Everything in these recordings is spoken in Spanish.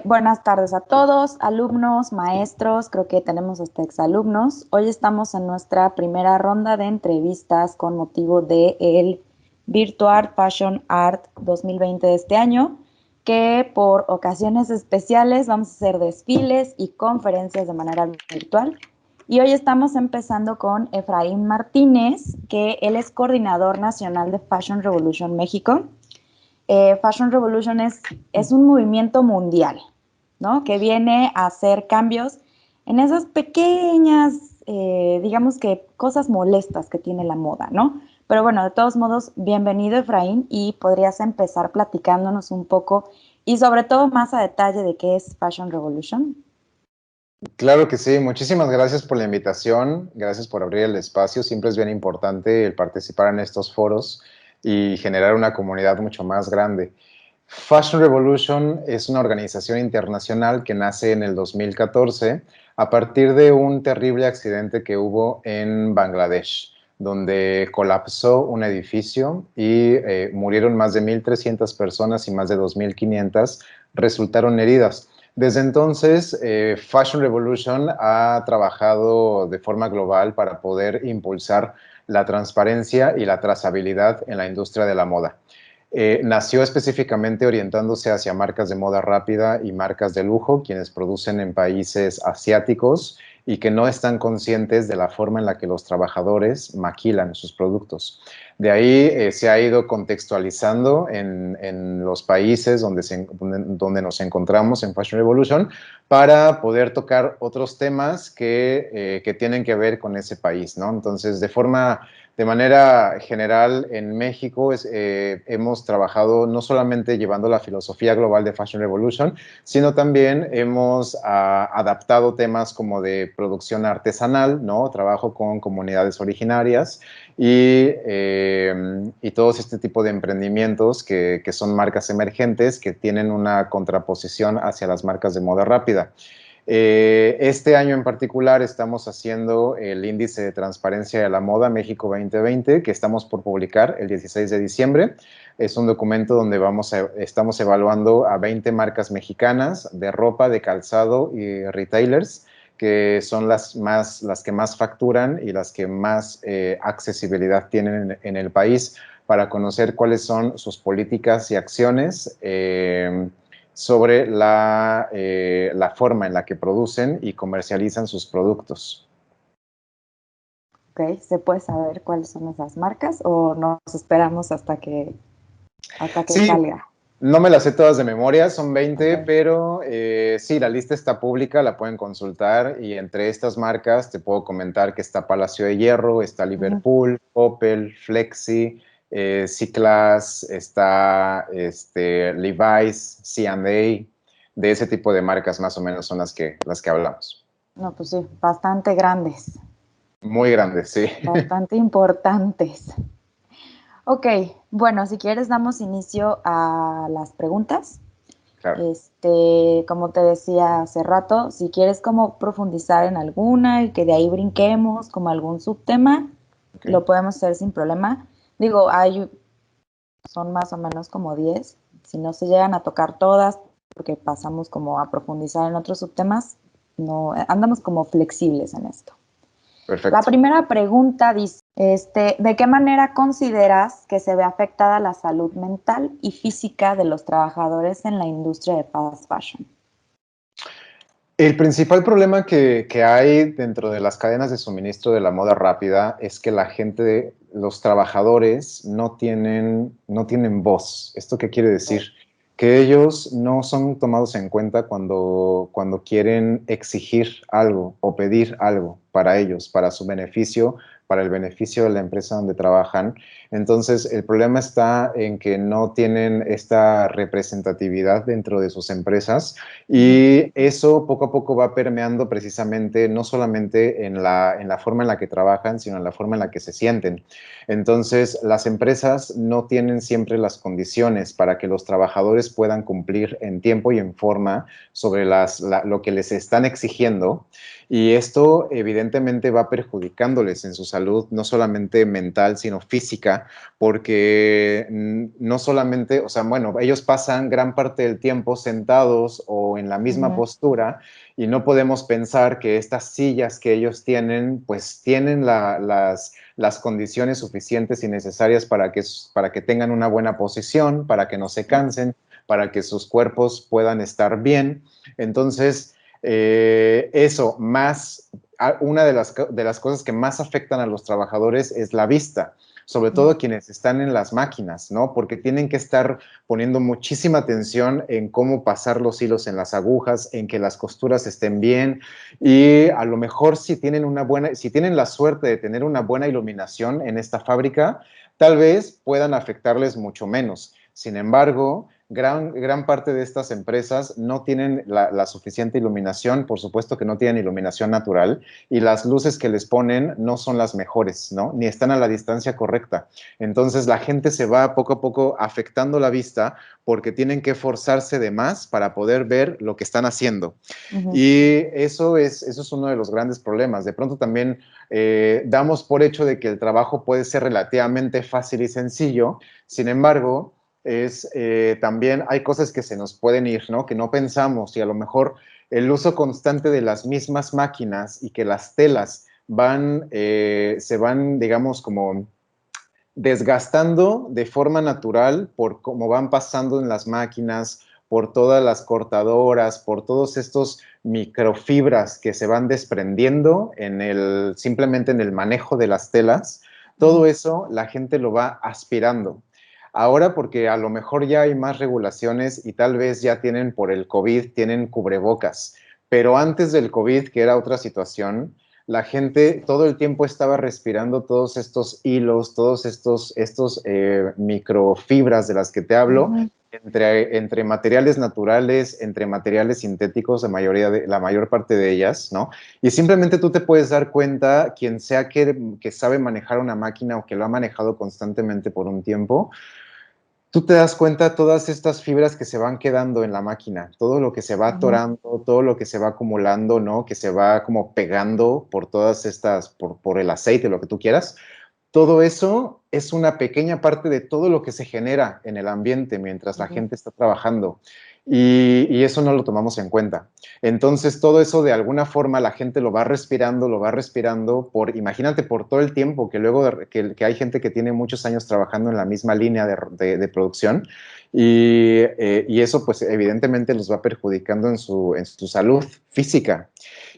Buenas tardes a todos, alumnos, maestros, creo que tenemos hasta exalumnos. Hoy estamos en nuestra primera ronda de entrevistas con motivo del Virtual Fashion Art 2020 de este año, que por ocasiones especiales vamos a hacer desfiles y conferencias de manera virtual. Y hoy estamos empezando con Efraín Martínez, que él es coordinador nacional de Fashion Revolution México. Fashion Revolution es un movimiento mundial, ¿no? Que viene a hacer cambios en esas pequeñas, digamos que cosas molestas que tiene la moda, ¿no? Pero bueno, de todos modos, bienvenido Efraín y podrías empezar platicándonos un poco y sobre todo más a detalle de qué es Fashion Revolution. Claro que sí, muchísimas gracias por la invitación, gracias por abrir el espacio, siempre es bien importante el participar en estos foros y generar una comunidad mucho más grande. Fashion Revolution es una organización internacional que nace en el 2014 a partir de un terrible accidente que hubo en Bangladesh, donde colapsó un edificio y murieron más de 1,300 personas y más de 2,500 resultaron heridas. Desde entonces, Fashion Revolution ha trabajado de forma global para poder impulsar la transparencia y la trazabilidad en la industria de la moda. Nació específicamente orientándose hacia marcas de moda rápida y marcas de lujo, quienes producen en países asiáticos y que no están conscientes de la forma en la que los trabajadores maquilan sus productos. De ahí se ha ido contextualizando en los países donde nos encontramos en Fashion Revolution para poder tocar otros temas que tienen que ver con ese país, ¿no? Entonces, de manera general, en México hemos trabajado no solamente llevando la filosofía global de Fashion Revolution, sino también hemos adaptado temas como de producción artesanal, ¿no? Trabajo con comunidades originarias y todos este tipo de emprendimientos que son marcas emergentes que tienen una contraposición hacia las marcas de moda rápida. Este año en particular estamos haciendo el índice de transparencia de la moda México 2020 que estamos por publicar el 16 de diciembre. Es un documento donde estamos evaluando a 20 marcas mexicanas de ropa, de calzado y retailers que son las que más facturan y las que más accesibilidad tienen en el país para conocer cuáles son sus políticas y acciones sobre la forma en la que producen y comercializan sus productos. Ok, ¿se puede saber cuáles son esas marcas o nos esperamos hasta que Sí, salga? no me las sé todas de memoria, son 20, Okay. pero sí, la lista está pública, la pueden consultar y entre estas marcas te puedo comentar que está Palacio de Hierro, está Uh-huh. Liverpool, Opel, Flexi, C-Class, está Levi's, C&A, de ese tipo de marcas más o menos son las que hablamos. No, pues sí, bastante grandes, Muy grandes, sí. bastante importantes. Ok, bueno, si quieres damos inicio a las preguntas. Claro. Como te decía hace rato, si quieres como profundizar en alguna y que de ahí brinquemos como algún subtema, Okay. lo podemos hacer sin problema. Digo, son más o menos como 10. Si no se llegan a tocar todas, porque pasamos como a profundizar en otros subtemas, no, andamos como flexibles en esto. La Perfecto. primera pregunta dice, ¿de qué manera consideras que se ve afectada la salud mental y física de los trabajadores en la industria de fast fashion? El principal problema que hay dentro de las cadenas de suministro de la moda rápida es que la gente, los trabajadores, no tienen voz. ¿Esto qué quiere decir? Que ellos no son tomados en cuenta cuando quieren exigir algo o pedir algo para ellos, para su beneficio, para el beneficio de la empresa donde trabajan. Entonces, el problema está en que no tienen esta representatividad dentro de sus empresas y eso poco a poco va permeando precisamente no solamente en la forma en la que trabajan, sino en la forma en la que se sienten. Entonces, las empresas no tienen siempre las condiciones para que los trabajadores puedan cumplir en tiempo y en forma sobre lo que les están exigiendo Y esto evidentemente va perjudicándoles en su salud, no solamente mental, sino física, porque no solamente, o sea, bueno, ellos pasan gran parte del tiempo sentados o en la misma postura y no podemos pensar que estas sillas que ellos tienen, pues tienen las condiciones suficientes y necesarias para que tengan una buena posición, para que no se cansen, para que sus cuerpos puedan estar bien. Entonces, eso, más, una de las cosas que más afectan a los trabajadores es la vista, sobre todo quienes están en las máquinas, ¿no? Porque tienen que estar poniendo muchísima atención en cómo pasar los hilos en las agujas, en que las costuras estén bien y a lo mejor si tienen si tienen la suerte de tener una buena iluminación en esta fábrica, tal vez puedan afectarles mucho menos. Sin embargo, gran parte de estas empresas no tienen la suficiente iluminación, por supuesto que no tienen iluminación natural, y las luces que les ponen no son las mejores, ¿no? Ni están a la distancia correcta. Entonces la gente se va poco a poco afectando la vista porque tienen que forzarse de más para poder ver lo que están haciendo. Y eso es uno de los grandes problemas. De pronto también damos por hecho de que el trabajo puede ser relativamente fácil y sencillo, sin embargo, también hay cosas que se nos pueden ir, ¿no? Que no pensamos y a lo mejor el uso constante de las mismas máquinas y que las telas se van, digamos, como desgastando de forma natural por cómo van pasando en las máquinas, por todas las cortadoras, por todos estos microfibras que se van desprendiendo simplemente en el manejo de las telas. Todo eso la gente lo va aspirando. Ahora porque a lo mejor ya hay más regulaciones y tal vez ya tienen por el COVID, tienen cubrebocas, pero antes del COVID, que era otra situación, la gente todo el tiempo estaba respirando todos estos hilos, todos estos microfibras de las que te hablo, entre materiales naturales, entre materiales sintéticos, la mayor parte de ellas, ¿no? Y simplemente tú te puedes dar cuenta, quien sea que sabe manejar una máquina o que lo ha manejado constantemente por un tiempo, tú te das cuenta de todas estas fibras que se van quedando en la máquina, todo lo que se va atorando, todo lo que se va acumulando, ¿no? Que se va como pegando por todas estas, por el aceite, lo que tú quieras. Todo eso es una pequeña parte de todo lo que se genera en el ambiente mientras la gente está trabajando. Y eso no lo tomamos en cuenta. Entonces, todo eso de alguna forma la gente lo va respirando imagínate, por todo el tiempo que luego que hay gente que tiene muchos años trabajando en la misma línea de producción y eso pues evidentemente los va perjudicando en su salud física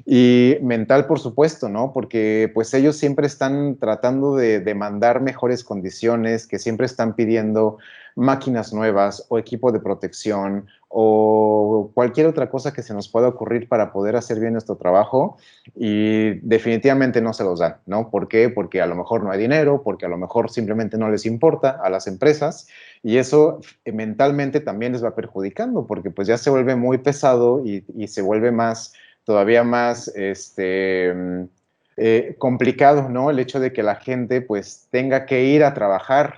y mental, por supuesto, ¿no? Porque pues ellos siempre están tratando de demandar mejores condiciones, que siempre están pidiendo máquinas nuevas o equipo de protección o cualquier otra cosa que se nos pueda ocurrir para poder hacer bien nuestro trabajo y definitivamente no se los dan, ¿no? ¿Por qué? Porque a lo mejor no hay dinero, porque a lo mejor simplemente no les importa a las empresas y eso mentalmente también les va perjudicando porque pues ya se vuelve muy pesado y se vuelve todavía más complicado, ¿no? El hecho de que la gente pues tenga que ir a trabajar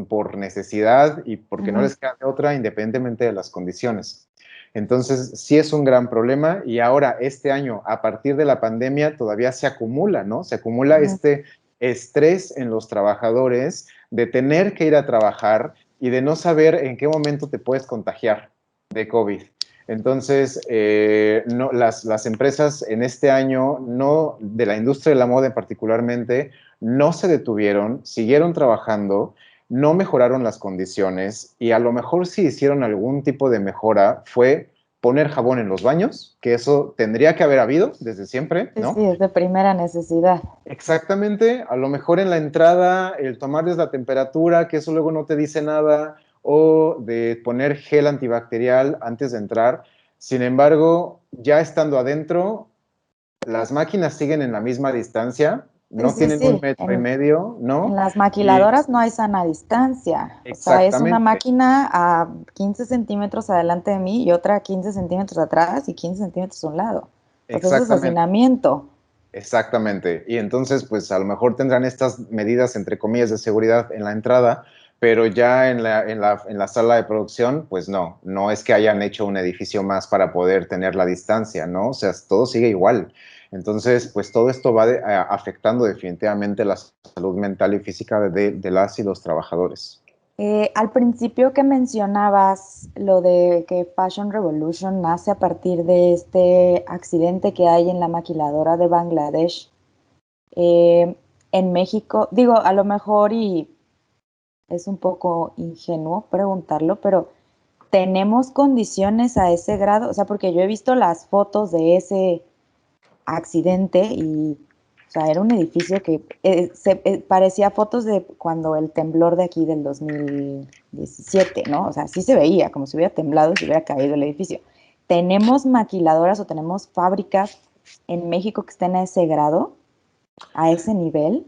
por necesidad y porque no les queda de otra independientemente de las condiciones. Entonces, sí es un gran problema y ahora este año, a partir de la pandemia, todavía se acumula, ¿no? Se acumula este estrés en los trabajadores de tener que ir a trabajar y de no saber en qué momento te puedes contagiar de COVID. Entonces, no, las empresas en este año, no, de la industria de la moda particularmente, no se detuvieron, siguieron trabajando, no mejoraron las condiciones y a lo mejor si hicieron algún tipo de mejora fue poner jabón en los baños, que eso tendría que haber habido desde siempre, Sí, ¿no? sí, es de primera necesidad. Exactamente, a lo mejor en la entrada el tomarles la temperatura, que eso luego no te dice nada, o de poner gel antibacterial antes de entrar. Sin embargo, ya estando adentro, las máquinas siguen en la misma distancia, Sí, no sí, tienen un sí. metro y medio, En ¿no? las Y maquiladoras no hay sana distancia. O sea, es una exactamente, máquina a 15 centímetros adelante de mí y otra a 15 centímetros atrás y 15 centímetros a un lado. O sea, eso es exactamente. hacinamiento. Exactamente. Y entonces, pues a lo mejor tendrán estas medidas, entre comillas, de seguridad en la entrada, pero ya en la sala de producción, pues no es que hayan hecho un edificio más para poder tener la distancia, ¿no? O sea, todo sigue igual. Entonces, pues todo esto va afectando definitivamente la salud mental y física de las y los trabajadores. Al principio que mencionabas lo de que Fashion Revolution nace a partir de este accidente que hay en la maquiladora de Bangladesh, eh, en México, digo, a lo mejor y es un poco ingenuo preguntarlo, pero ¿tenemos condiciones a ese grado? O sea, porque yo he visto las fotos de ese accidente y, o sea, era un edificio que parecía fotos de cuando el temblor de aquí del 2017, ¿no? O sea, sí se veía como si hubiera temblado, si hubiera caído el edificio. ¿Tenemos maquiladoras o tenemos fábricas en México que estén a ese grado, a ese nivel?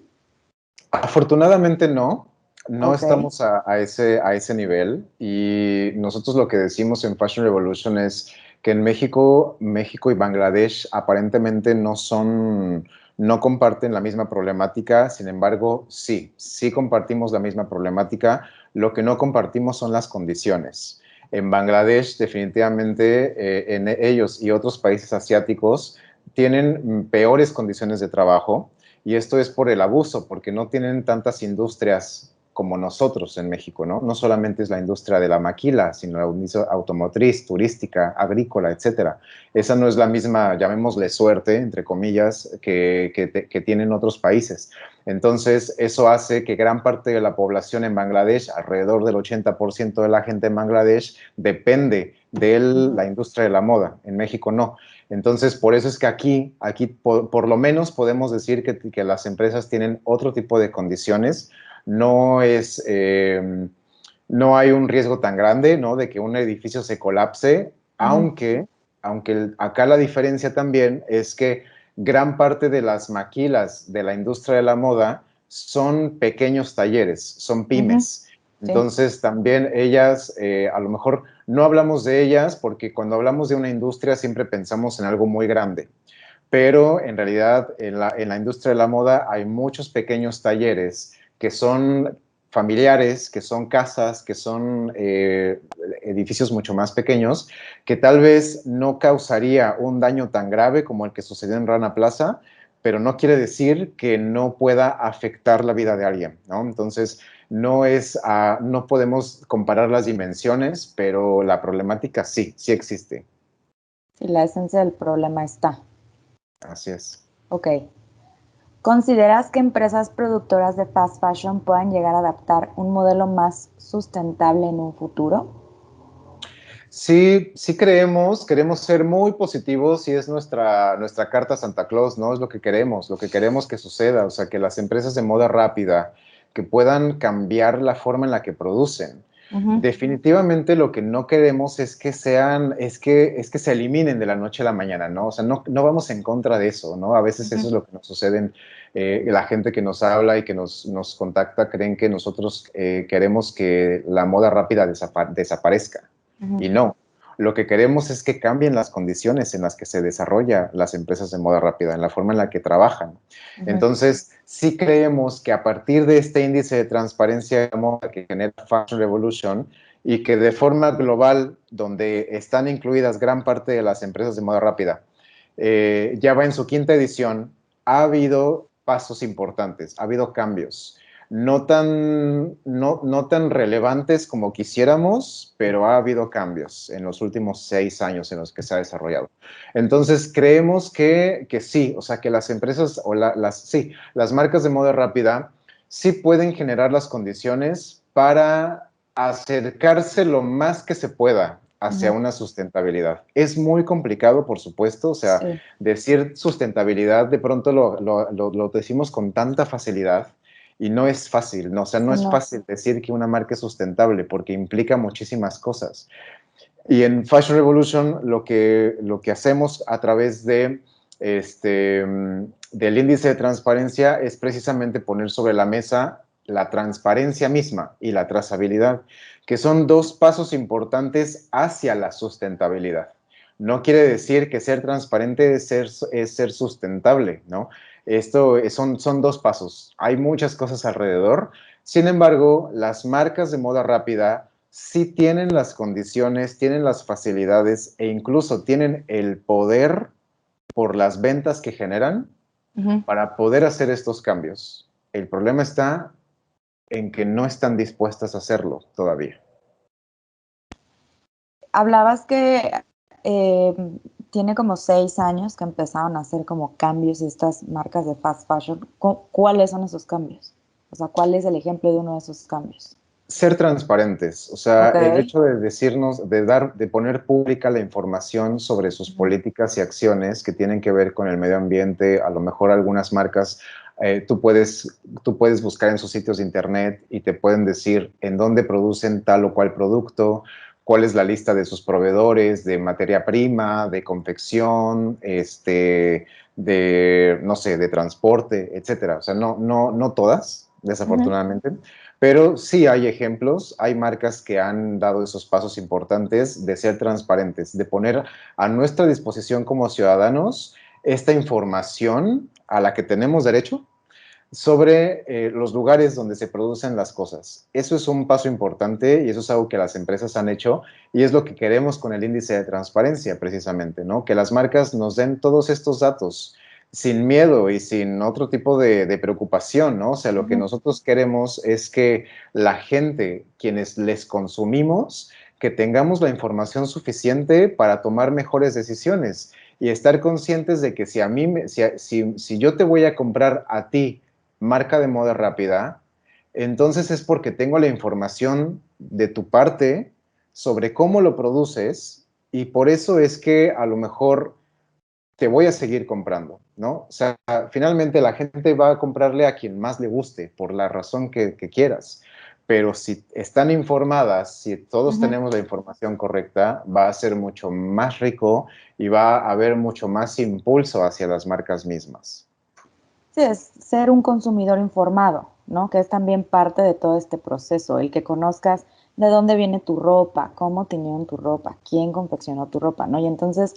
Afortunadamente no, no Ok. estamos a ese nivel y nosotros lo que decimos en Fashion Revolution es que en México, México y Bangladesh aparentemente no comparten la misma problemática, sin embargo, sí compartimos la misma problemática, lo que no compartimos son las condiciones. En Bangladesh, definitivamente, en ellos y otros países asiáticos tienen peores condiciones de trabajo. Y esto es por el abuso, porque no tienen tantas industrias como nosotros en México, ¿no? No solamente es la industria de la maquila, sino la industria automotriz, turística, agrícola, etcétera. Esa no es la misma, llamémosle suerte, entre comillas, que tienen otros países. Entonces, eso hace que gran parte de la población en Bangladesh, alrededor del 80% de la gente en Bangladesh, depende de la industria de la moda. En México no. Entonces, por eso es que aquí por lo menos podemos decir que las empresas tienen otro tipo de condiciones. No es, no hay un riesgo tan grande, ¿no? De que un edificio se colapse, Ujú. aunque acá la diferencia también es que gran parte de las maquilas de la industria de la moda son pequeños talleres, son Ujú. pymes. Sí. Entonces, también ellas, a lo mejor no hablamos de ellas porque cuando hablamos de una industria siempre pensamos en algo muy grande, pero en realidad en la industria de la moda hay muchos pequeños talleres que son familiares, que son casas, que son edificios mucho más pequeños, que tal vez no causaría un daño tan grave como el que sucedió en Rana Plaza, pero no quiere decir que no pueda afectar la vida de alguien, ¿no? Entonces, no podemos comparar las dimensiones, pero la problemática sí existe. Sí, la esencia del problema está. Así es. Ok. ¿Consideras que empresas productoras de fast fashion puedan llegar a adaptar un modelo más sustentable en un futuro? Sí queremos ser muy positivos y es nuestra carta a Santa Claus, ¿no? Es lo que queremos que suceda, o sea, que las empresas de moda rápida, que puedan cambiar la forma en la que producen. Ujú. Definitivamente lo que no queremos es que es que se eliminen de la noche a la mañana, ¿no? O sea, no vamos en contra de eso, ¿no? A veces eso Ujú. es lo que nos sucede la gente que nos habla y que nos contacta creen que nosotros queremos que la moda rápida desaparezca. Ujú. Y no, lo que queremos es que cambien las condiciones en las que se desarrollan las empresas de moda rápida, en la forma en la que trabajan. Ujú. Entonces, sí creemos que a partir de este índice de transparencia de moda que genera Fashion Revolution y que de forma global, donde están incluidas gran parte de las empresas de moda rápida, ya va en su quinta edición, ha habido pasos importantes, ha habido cambios no tan relevantes como quisiéramos, pero ha habido cambios en los últimos 6 años en los que se ha desarrollado. Entonces, creemos que sí, o sea, que las empresas o sí, las marcas de moda rápida sí pueden generar las condiciones para acercarse lo más que se pueda hacia Ujú. una sustentabilidad. Es muy complicado, por supuesto, o sea, Sí. decir sustentabilidad de pronto lo decimos con tanta facilidad, y no es fácil, no, o sea, no Sí, es no. fácil decir que una marca es sustentable porque implica muchísimas cosas. Y en Fashion Revolution lo que hacemos a través del índice de transparencia es precisamente poner sobre la mesa la transparencia misma y la trazabilidad, que son dos pasos importantes hacia la sustentabilidad. No quiere decir que ser transparente es ser sustentable, ¿no? Son dos pasos. Hay muchas cosas alrededor. Sin embargo, las marcas de moda rápida sí tienen las condiciones, tienen las facilidades e incluso tienen el poder por las ventas que generan para poder hacer estos cambios. El problema está en que no están dispuestas a hacerlo todavía. Hablabas que tiene como 6 años que empezaron a hacer como cambios estas marcas de fast fashion. ¿Cuáles son esos cambios? O sea, ¿cuál es el ejemplo de uno de esos cambios? Ser transparentes, o sea, Ok. el hecho de decirnos, de poner pública la información sobre sus políticas y acciones que tienen que ver con el medio ambiente, a lo mejor algunas marcas, tú puedes buscar en sus sitios de internet y te pueden decir en dónde producen tal o cual producto, cuál es la lista de sus proveedores de materia prima, de confección, no sé, de transporte, etcétera. O sea, no todas, desafortunadamente. Pero sí hay ejemplos, hay marcas que han dado esos pasos importantes de ser transparentes, de poner a nuestra disposición como ciudadanos esta información a la que tenemos derecho sobre los lugares donde se producen las cosas. Eso es un paso importante y eso es algo que las empresas han hecho y es lo que queremos con el índice de transparencia precisamente, ¿no? Que las marcas nos den todos estos datos sin miedo y sin otro tipo de preocupación, ¿no? O sea, lo que nosotros queremos es que la gente, quienes les consumimos, que tengamos la información suficiente para tomar mejores decisiones y estar conscientes de que si yo te voy a comprar a ti marca de moda rápida, entonces es porque tengo la información de tu parte sobre cómo lo produces y por eso es que a lo mejor te voy a seguir comprando, ¿no? O sea, finalmente la gente va a comprarle a quien más le guste, por la razón que quieras. Pero si están informadas, si todos tenemos la información correcta, va a ser mucho más rico y va a haber mucho más impulso hacia las marcas mismas. Sí, es ser un consumidor informado, ¿no? Que es también parte de todo este proceso, el que conozcas de dónde viene tu ropa, cómo teñieron tu ropa, quién confeccionó tu ropa, ¿no? Y entonces,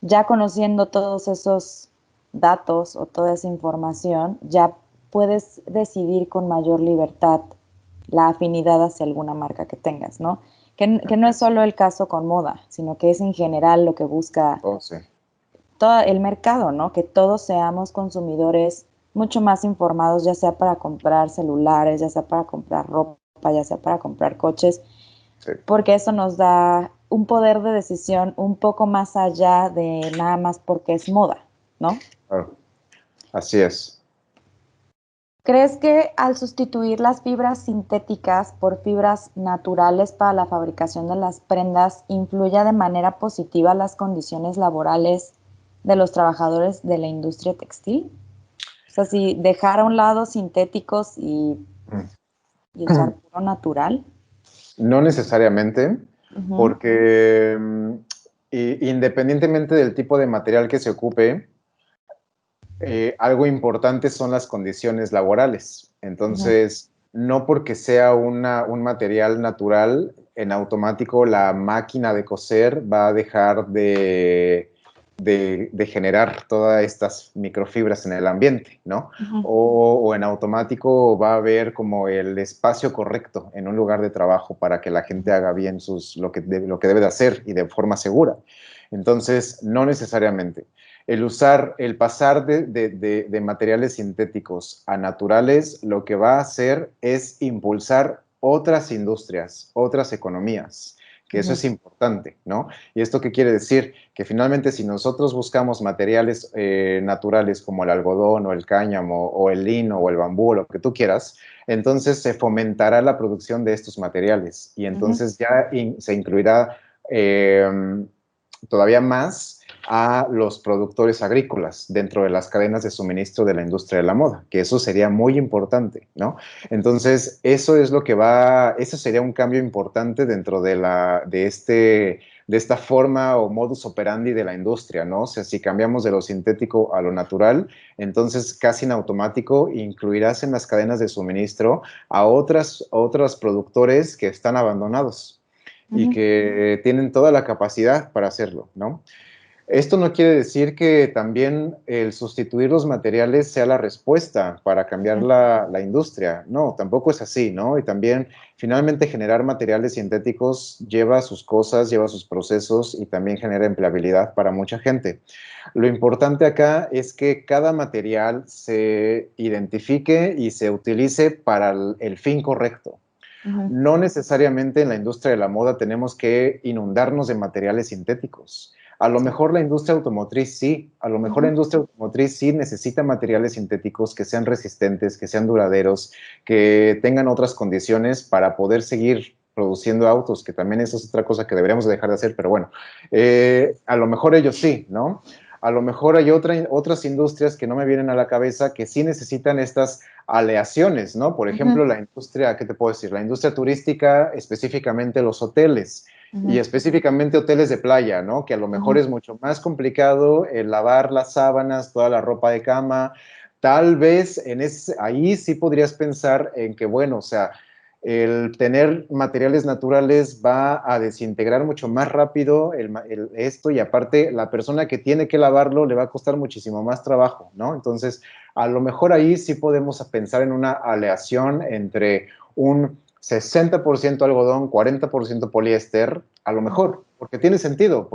ya conociendo todos esos datos o toda esa información, ya puedes decidir con mayor libertad la afinidad hacia alguna marca que tengas, ¿no? Que no es solo el caso con moda, sino que es en general lo que busca Oh, sí. todo el mercado, ¿no? Que todos seamos consumidores mucho más informados, ya sea para comprar celulares, ya sea para comprar ropa, ya sea para comprar coches, Sí, porque eso nos da un poder de decisión un poco más allá de nada más porque es moda, ¿no? claro. Así es. ¿Crees que al sustituir las fibras sintéticas por fibras naturales para la fabricación de las prendas influya de manera positiva las condiciones laborales de los trabajadores de la industria textil? O sea, si dejar a un lado sintéticos y usar puro natural. No necesariamente, Ujú, porque independientemente del tipo de material que se ocupe, algo importante son las condiciones laborales. ujú. Entonces, no porque sea un material natural, en automático la máquina de coser va a dejar de generar todas estas microfibras en el ambiente, ¿no? Ujú, O en automático va a haber como el espacio correcto en un lugar de trabajo para que la gente haga bien lo que debe de hacer y de forma segura. Entonces, no necesariamente el pasar de materiales sintéticos a naturales, lo que va a hacer es impulsar otras industrias, otras economías, que eso ujú, es importante, ¿no? ¿Y esto qué quiere decir? Que finalmente si nosotros buscamos materiales naturales como el algodón o el cáñamo o el lino o el bambú o lo que tú quieras, entonces se fomentará la producción de estos materiales y ujú. entonces ya se incluirá todavía más a los productores agrícolas dentro de las cadenas de suministro de la industria de la moda, que eso sería muy importante, ¿no? Entonces, eso sería un cambio importante dentro de esta forma o modus operandi de la industria, ¿no? O sea, si cambiamos de lo sintético a lo natural, entonces casi en automático incluirás en las cadenas de suministro a otros productores que están abandonados y Ujú. que tienen toda la capacidad para hacerlo, ¿no? Esto no quiere decir que también el sustituir los materiales sea la respuesta para cambiar Ujú, la industria. No, tampoco es así, ¿no? Y también, finalmente, generar materiales sintéticos lleva sus cosas, lleva sus procesos y también genera empleabilidad para mucha gente. Lo importante acá es que cada material se identifique y se utilice para el fin correcto. ujú, No necesariamente en la industria de la moda tenemos que inundarnos de materiales sintéticos. A lo sí. mejor la industria automotriz sí, a lo mejor la Ujú, industria automotriz sí necesita materiales sintéticos que sean resistentes, que sean duraderos, que tengan otras condiciones para poder seguir produciendo autos, que también eso es otra cosa que deberíamos dejar de hacer, pero bueno, a lo mejor ellos sí, ¿no? A lo mejor hay otras industrias que no me vienen a la cabeza que sí necesitan estas aleaciones, ¿no? Por ujú, ejemplo, la industria, ¿qué te puedo decir? La industria turística, específicamente los hoteles y ujú, específicamente hoteles de playa, ¿no? Que a lo mejor ujú. es mucho más complicado el lavar las sábanas, toda la ropa de cama. Tal vez ahí sí podrías pensar en que, bueno, o sea, el tener materiales naturales va a desintegrar mucho más rápido esto y aparte la persona que tiene que lavarlo le va a costar muchísimo más trabajo, ¿no? Entonces, a lo mejor ahí sí podemos pensar en una aleación entre un 60% algodón, 40% poliéster, a lo Ujú. mejor, porque tiene sentido,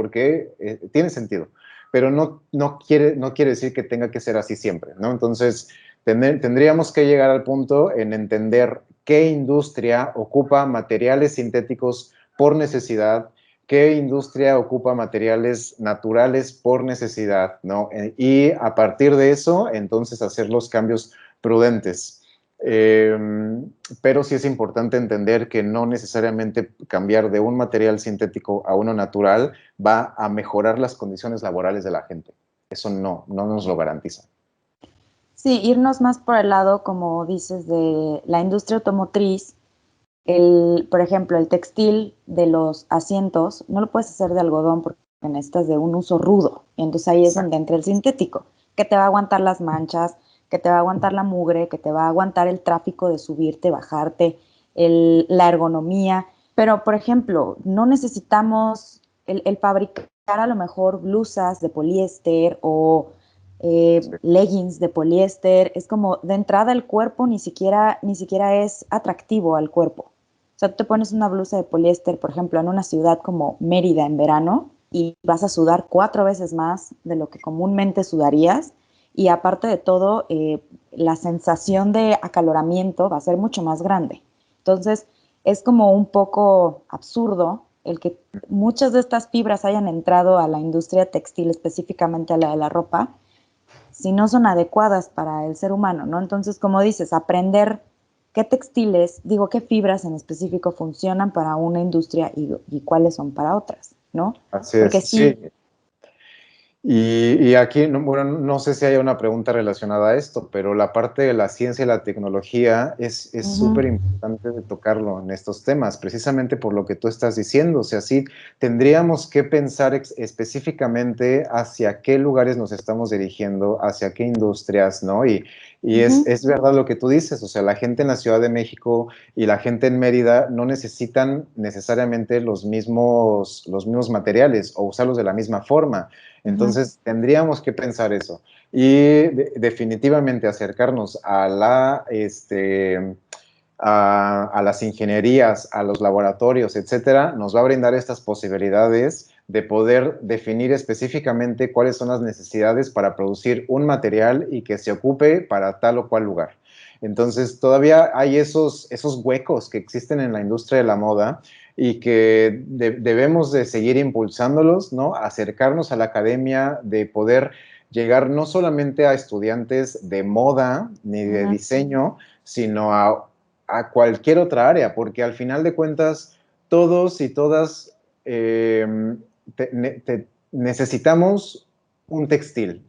tiene sentido, pero no quiere decir que tenga que ser así siempre, ¿no? Entonces, tendríamos que llegar al punto en entender qué industria ocupa materiales sintéticos por necesidad, qué industria ocupa materiales naturales por necesidad, ¿no? Y a partir de eso, entonces hacer los cambios prudentes. Eh, pero sí es importante entender que no necesariamente cambiar de un material sintético a uno natural va a mejorar las condiciones laborales de la gente. Eso no nos lo garantiza. Sí, irnos más por el lado, como dices, de la industria automotriz. Por ejemplo, el textil de los asientos no lo puedes hacer de algodón porque necesitas de un uso rudo. Y entonces ahí es donde Exacto. entra el sintético, que te va a aguantar las manchas, que te va a aguantar la mugre, que te va a aguantar el tráfico de subirte, bajarte, la ergonomía. Pero, por ejemplo, no necesitamos el fabricar a lo mejor blusas de poliéster o Sí. leggings de poliéster. Es como de entrada el cuerpo ni siquiera es atractivo al cuerpo. O sea, tú te pones una blusa de poliéster, por ejemplo, en una ciudad como Mérida en verano y vas a sudar 4 veces más de lo que comúnmente sudarías. Y aparte de todo, la sensación de acaloramiento va a ser mucho más grande. Entonces, es como un poco absurdo el que muchas de estas fibras hayan entrado a la industria textil, específicamente a la de la ropa, si no son adecuadas para el ser humano, ¿no? Entonces, como dices, aprender qué textiles, digo, qué fibras en específico funcionan para una industria y cuáles son para otras, ¿no? Así es, Porque sí. sí, Y aquí, bueno, no sé si hay una pregunta relacionada a esto, pero la parte de la ciencia y la tecnología es ujú, súper importante de tocarlo en estos temas, precisamente por lo que tú estás diciendo. O sea, sí, tendríamos que pensar específicamente hacia qué lugares nos estamos dirigiendo, hacia qué industrias, ¿no? Y ujú, es verdad lo que tú dices, o sea, la gente en la Ciudad de México y la gente en Mérida no necesitan necesariamente los mismos materiales o usarlos de la misma forma. ujú, Entonces, tendríamos que pensar eso y definitivamente acercarnos a las ingenierías, a los laboratorios, etcétera, nos va a brindar estas posibilidades de poder definir específicamente cuáles son las necesidades para producir un material y que se ocupe para tal o cual lugar. Entonces, todavía hay esos huecos que existen en la industria de la moda y que debemos de seguir impulsándolos, ¿no? Acercarnos a la academia, de poder llegar no solamente a estudiantes de moda ni de ujú. diseño, sino a cualquier otra área, porque al final de cuentas todos y todas necesitamos un textil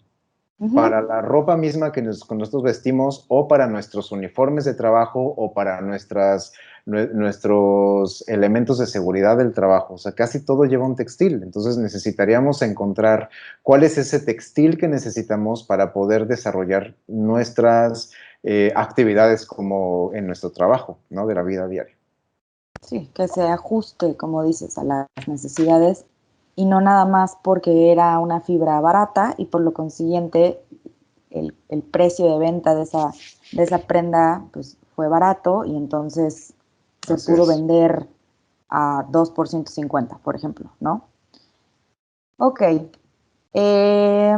Ujú. para la ropa misma que nosotros vestimos o para nuestros uniformes de trabajo o para nuestros elementos de seguridad del trabajo. O sea, casi todo lleva un textil. Entonces necesitaríamos encontrar cuál es ese textil que necesitamos para poder desarrollar nuestras actividades como en nuestro trabajo, ¿no? De la vida diaria. Sí, que se ajuste, como dices, a las necesidades. y no nada más porque era una fibra barata y por lo consiguiente el precio de venta de esa prenda pues, fue barato y entonces se Así pudo es. vender a 2 por 150, por ejemplo, ¿no? Ok. Eh,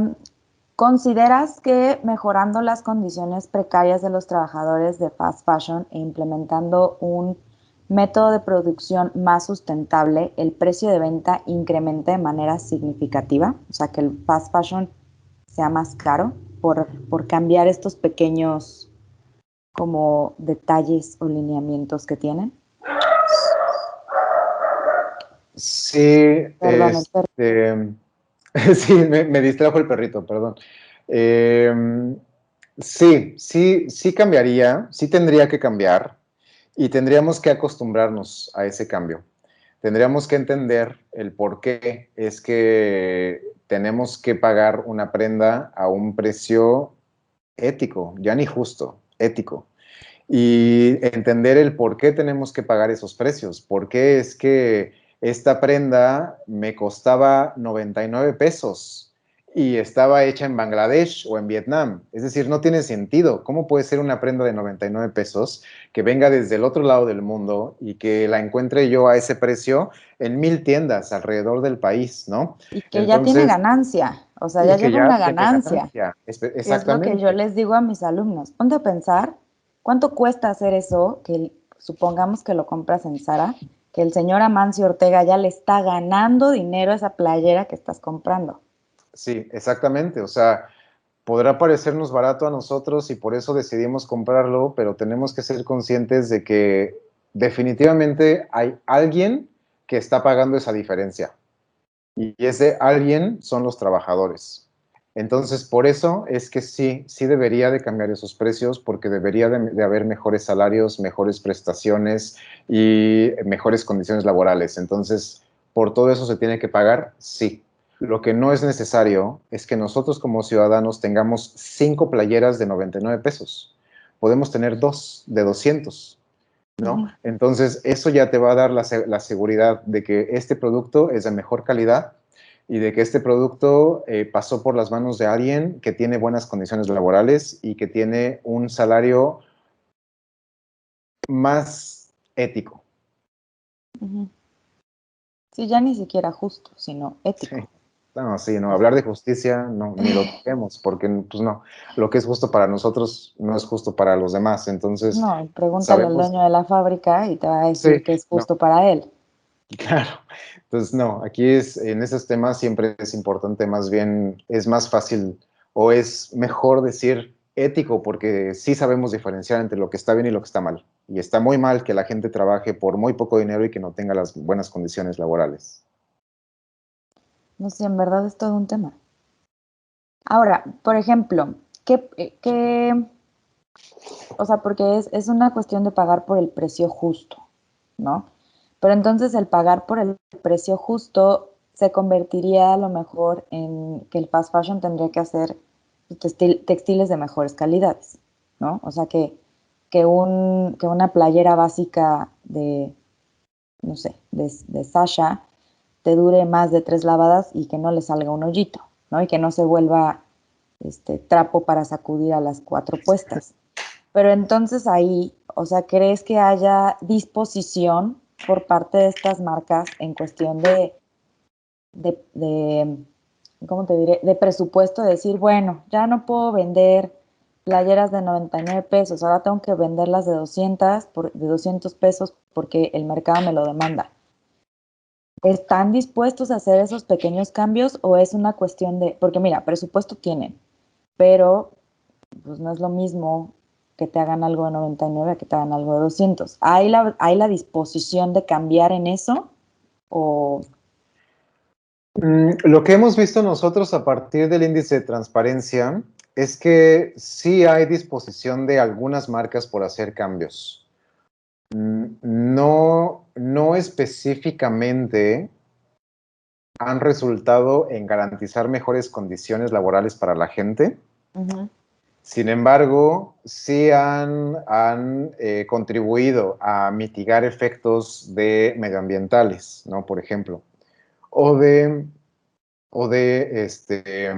¿Consideras que mejorando las condiciones precarias de los trabajadores de fast fashion e implementando un método de producción más sustentable, el precio de venta incremente de manera significativa? O sea, que el fast fashion sea más caro por cambiar estos pequeños como detalles o lineamientos que tienen. Sí, Perdón, el perro. sí, me distrajo el perrito, perdón. Eh, sí cambiaría, sí tendría que cambiar y tendríamos que acostumbrarnos a ese cambio. Tendríamos que entender el por qué es que tenemos que pagar una prenda a un precio ético, ya ni justo, ético. Y entender el por qué tenemos que pagar esos precios. ¿Por qué es que esta prenda me costaba 99 pesos y estaba hecha en Bangladesh o en Vietnam? Es decir, no tiene sentido. ¿Cómo puede ser una prenda de 99 pesos que venga desde el otro lado del mundo y que la encuentre yo a ese precio en 1000 tiendas alrededor del país, ¿no? Y que ya tiene Entonces, ganancia, o sea, ya y que lleva ya una tiene ganancia, ganancia. que es lo que yo Exactamente. les digo a mis alumnos. Ponte a pensar cuánto cuesta hacer eso, que supongamos que lo compras en Zara, que el señor Amancio Ortega ya le está ganando dinero a esa playera que estás comprando. Sí, exactamente. O sea, podrá parecernos barato a nosotros y por eso decidimos comprarlo, pero tenemos que ser conscientes de que definitivamente hay alguien que está pagando esa diferencia y ese alguien son los trabajadores. Entonces, por eso es que sí debería de cambiar esos precios porque debería de haber mejores salarios, mejores prestaciones y mejores condiciones laborales. Entonces, por todo eso se tiene que pagar, sí. Lo que no es necesario es que nosotros como ciudadanos tengamos 5 playeras de 99 pesos. Podemos tener 2 de 200, ¿no? Ujú. Entonces, eso ya te va a dar la seguridad de que este producto es de mejor calidad y de que este producto pasó por las manos de alguien que tiene buenas condiciones laborales y que tiene un salario más ético. Ujú. Sí, ya ni siquiera justo, sino Sí. ético. No, sí, no, Es- hablar de justicia no, ni lo toquemos, porque pues no, lo que es justo para nosotros no es justo para los demás. Entonces, No, y pregúntale al sabemos, dueño de la fábrica y te va a sí, decir que es no, justo para él. claro. Entonces, no, aquí en esos temas siempre es importante, más bien, es más fácil o es mejor decir ético, porque sí sabemos diferenciar entre lo que está bien y lo que está mal. Y está muy mal que la gente trabaje por muy poco dinero y que no tenga las buenas condiciones laborales. No sé, en verdad es todo un tema. Ahora, por ejemplo, o sea, porque es una cuestión de pagar por el precio justo, ¿no? Pero entonces el pagar por el precio justo se convertiría a lo mejor en que el fast fashion tendría que hacer textiles de mejores calidades, ¿no? O sea, que una playera básica de, no sé, de Sasha te dure más de 3 lavadas y que no le salga un hoyito, ¿no? Y que no se vuelva trapo para sacudir a las 4 puestas. Pero entonces ahí, o sea, ¿crees que haya disposición por parte de estas marcas en cuestión de ¿cómo te diré? De presupuesto, de decir, bueno, ya no puedo vender playeras de 99 pesos, ahora tengo que venderlas de 200 pesos porque el mercado me lo demanda. ¿Están dispuestos a hacer esos pequeños cambios o es una cuestión de, porque mira, presupuesto tienen, pero pues no es lo mismo que te hagan algo de 99 a que te hagan algo de 200? ¿Hay la disposición de cambiar en eso? O, Lo que hemos visto nosotros a partir del índice de transparencia es que sí hay disposición de algunas marcas por hacer cambios. No específicamente han resultado en garantizar mejores condiciones laborales para la gente. ujú, Sin embargo, sí han contribuido a mitigar efectos de medioambientales, ¿no? Por ejemplo. o de, o de, este,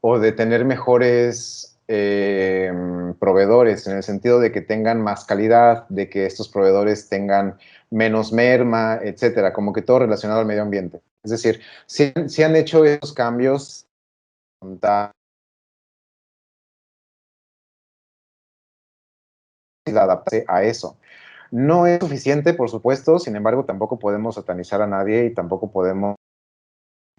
o de tener mejores proveedores, en el sentido de que tengan más calidad, de que estos proveedores tengan menos merma, etcétera, como que todo relacionado al medio ambiente. Es decir, si han hecho esos cambios, adaptarse a eso. No es suficiente, por supuesto, sin embargo, tampoco podemos satanizar a nadie y tampoco podemos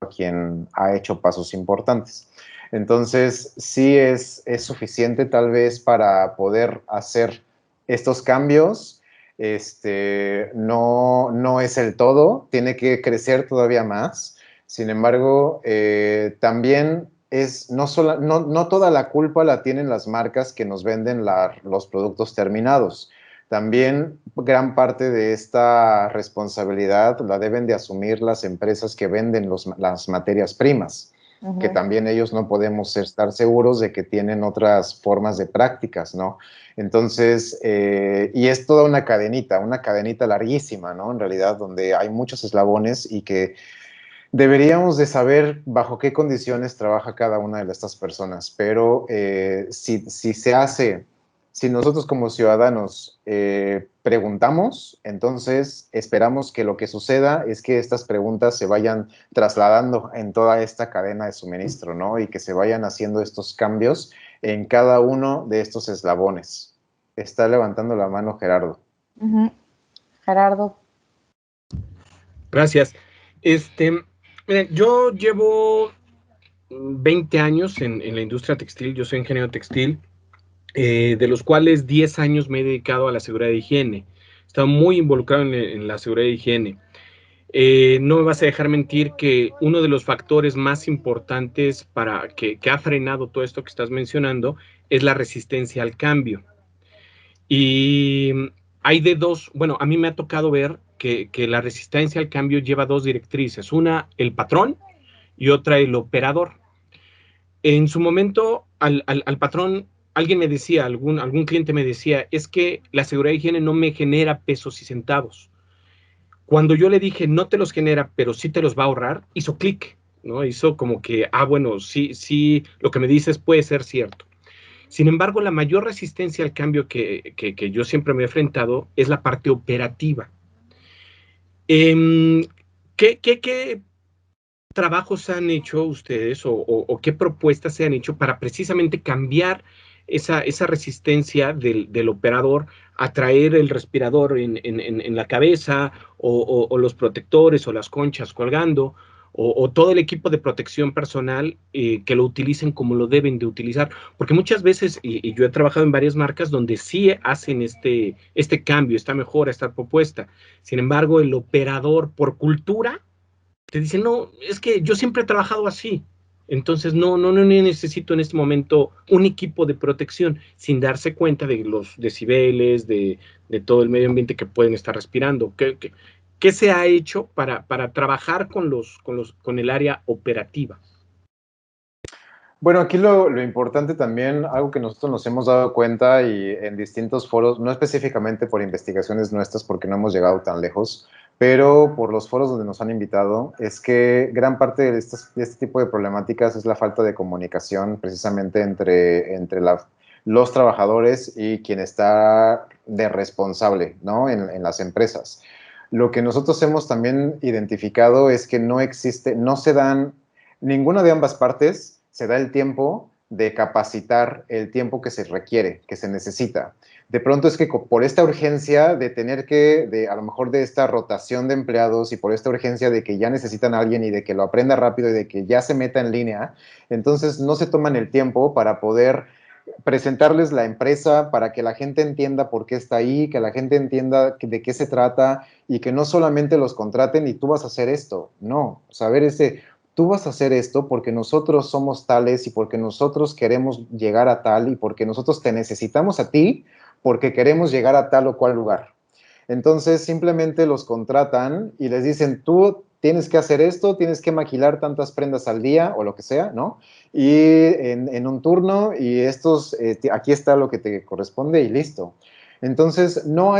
a quien ha hecho pasos importantes. Entonces, sí es suficiente tal vez para poder hacer estos cambios. No es el todo, tiene que crecer todavía más. Sin embargo, también no toda la culpa la tienen las marcas que nos venden los productos terminados. También gran parte de esta responsabilidad la deben de asumir las empresas que venden las materias primas, que también ellos no podemos estar seguros de que tienen otras formas de prácticas, ¿no? Entonces, y es toda una cadenita larguísima, ¿no? En realidad, donde hay muchos eslabones y que deberíamos de saber bajo qué condiciones trabaja cada una de estas personas, pero si nosotros como ciudadanos preguntamos, entonces esperamos que lo que suceda es que estas preguntas se vayan trasladando en toda esta cadena de suministro, ¿no? Y que se vayan haciendo estos cambios en cada uno de estos eslabones. Está levantando la mano Gerardo. Gerardo. Gracias. Miren, yo llevo 20 años en la industria textil, yo soy ingeniero textil, de los cuales 10 años me he dedicado a la seguridad de higiene. He estado muy involucrado en la seguridad de higiene. No me vas a dejar mentir que uno de los factores más importantes para que ha frenado todo esto que estás mencionando es la resistencia al cambio. Y hay bueno, a mí me ha tocado ver que la resistencia al cambio lleva dos directrices, una el patrón y otra el operador. En su momento, al patrón, alguien me decía, algún cliente me decía, es que la seguridad de higiene no me genera pesos y centavos. Cuando yo le dije, no te los genera, pero sí te los va a ahorrar, hizo clic, ¿no? Hizo como que, bueno, sí, lo que me dices puede ser cierto. Sin embargo, la mayor resistencia al cambio que yo siempre me he enfrentado es la parte operativa. ¿Qué trabajos han hecho ustedes o qué propuestas se han hecho para precisamente cambiar esa resistencia del operador a traer el respirador en la cabeza o los protectores o las conchas colgando o todo el equipo de protección personal que lo utilicen como lo deben de utilizar? Porque muchas veces, y yo he trabajado en varias marcas donde sí hacen este cambio, esta mejora, esta propuesta. Sin embargo, el operador por cultura te dicen, no, es que yo siempre he trabajado así, entonces no necesito en este momento un equipo de protección, sin darse cuenta de los decibeles, de todo el medio ambiente que pueden estar respirando. ¿Qué se ha hecho para trabajar con el área operativa? Bueno, aquí lo importante también, algo que nosotros nos hemos dado cuenta y en distintos foros, no específicamente por investigaciones nuestras porque no hemos llegado tan lejos, pero por los foros donde nos han invitado, es que gran parte de este tipo de problemáticas es la falta de comunicación precisamente entre los trabajadores y quien está de responsable, ¿no? En las empresas. Lo que nosotros hemos también identificado es que no se dan, ninguna de ambas partes se da el tiempo de capacitar, el tiempo que se requiere, que se necesita. De pronto es que por esta urgencia de tener a lo mejor de esta rotación de empleados y por esta urgencia de que ya necesitan a alguien y de que lo aprenda rápido y de que ya se meta en línea, entonces no se toman el tiempo para poder presentarles la empresa, para que la gente entienda por qué está ahí, que la gente entienda de qué se trata y que no solamente los contraten y tú vas a hacer esto. No, saber tú vas a hacer esto porque nosotros somos tales y porque nosotros queremos llegar a tal y porque nosotros te necesitamos a ti porque queremos llegar a tal o cual lugar. Entonces simplemente los contratan y les dicen, tú tienes que hacer esto, tienes que maquilar tantas prendas al día o lo que sea, ¿no? Y en un turno y aquí está lo que te corresponde y listo. Entonces, no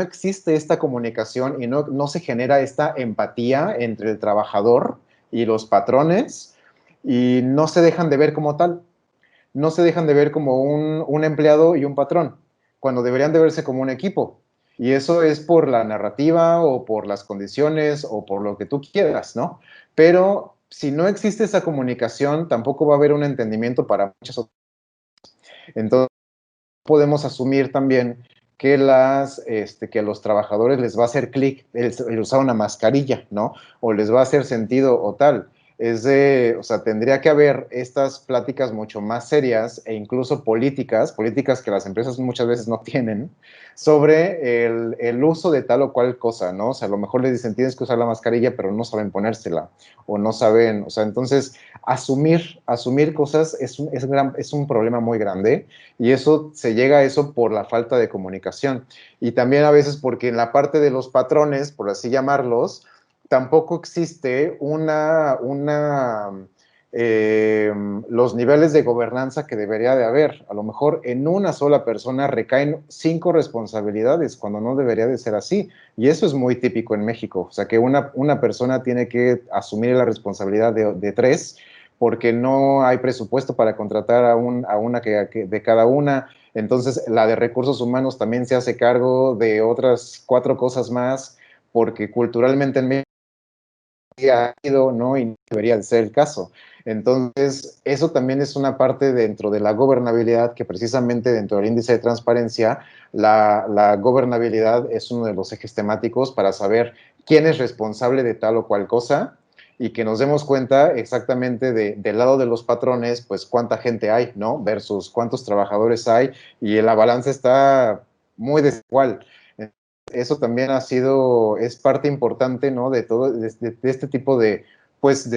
existe esta comunicación y no se genera esta empatía entre el trabajador y los patrones y no se dejan de ver como tal. No se dejan de ver como un empleado y un patrón, cuando deberían de verse como un equipo. Y eso es por la narrativa o por las condiciones o por lo que tú quieras, ¿no? Pero si no existe esa comunicación, tampoco va a haber un entendimiento para muchas otras. Entonces, podemos asumir también que, que a los trabajadores les va a hacer clic el usar una mascarilla, ¿no? O les va a hacer sentido o tal. O sea, tendría que haber estas pláticas mucho más serias e incluso políticas que las empresas muchas veces no tienen, sobre el uso de tal o cual cosa, ¿no? O sea, a lo mejor les dicen, tienes que usar la mascarilla, pero no saben ponérsela, o no saben, o sea, entonces, asumir cosas es un problema muy grande, y eso se llega a eso por la falta de comunicación. Y también a veces porque en la parte de los patrones, por así llamarlos, tampoco existe los niveles de gobernanza que debería de haber. A lo mejor en una sola persona recaen 5 responsabilidades, cuando no debería de ser así. Y eso es muy típico en México. O sea, que una persona tiene que asumir la responsabilidad de 3, porque no hay presupuesto para contratar a una de cada una. Entonces, la de recursos humanos también se hace cargo de otras 4 cosas más, porque culturalmente en México ha ido, ¿no? Y no debería de ser el caso. Entonces, eso también es una parte dentro de la gobernabilidad, que precisamente dentro del índice de transparencia, la gobernabilidad es uno de los ejes temáticos para saber quién es responsable de tal o cual cosa, y que nos demos cuenta exactamente del lado de los patrones, pues cuánta gente hay, ¿no? Versus cuántos trabajadores hay, y la balanza está muy desigual. Eso también es parte importante, ¿no? De todo, de este tipo de, pues,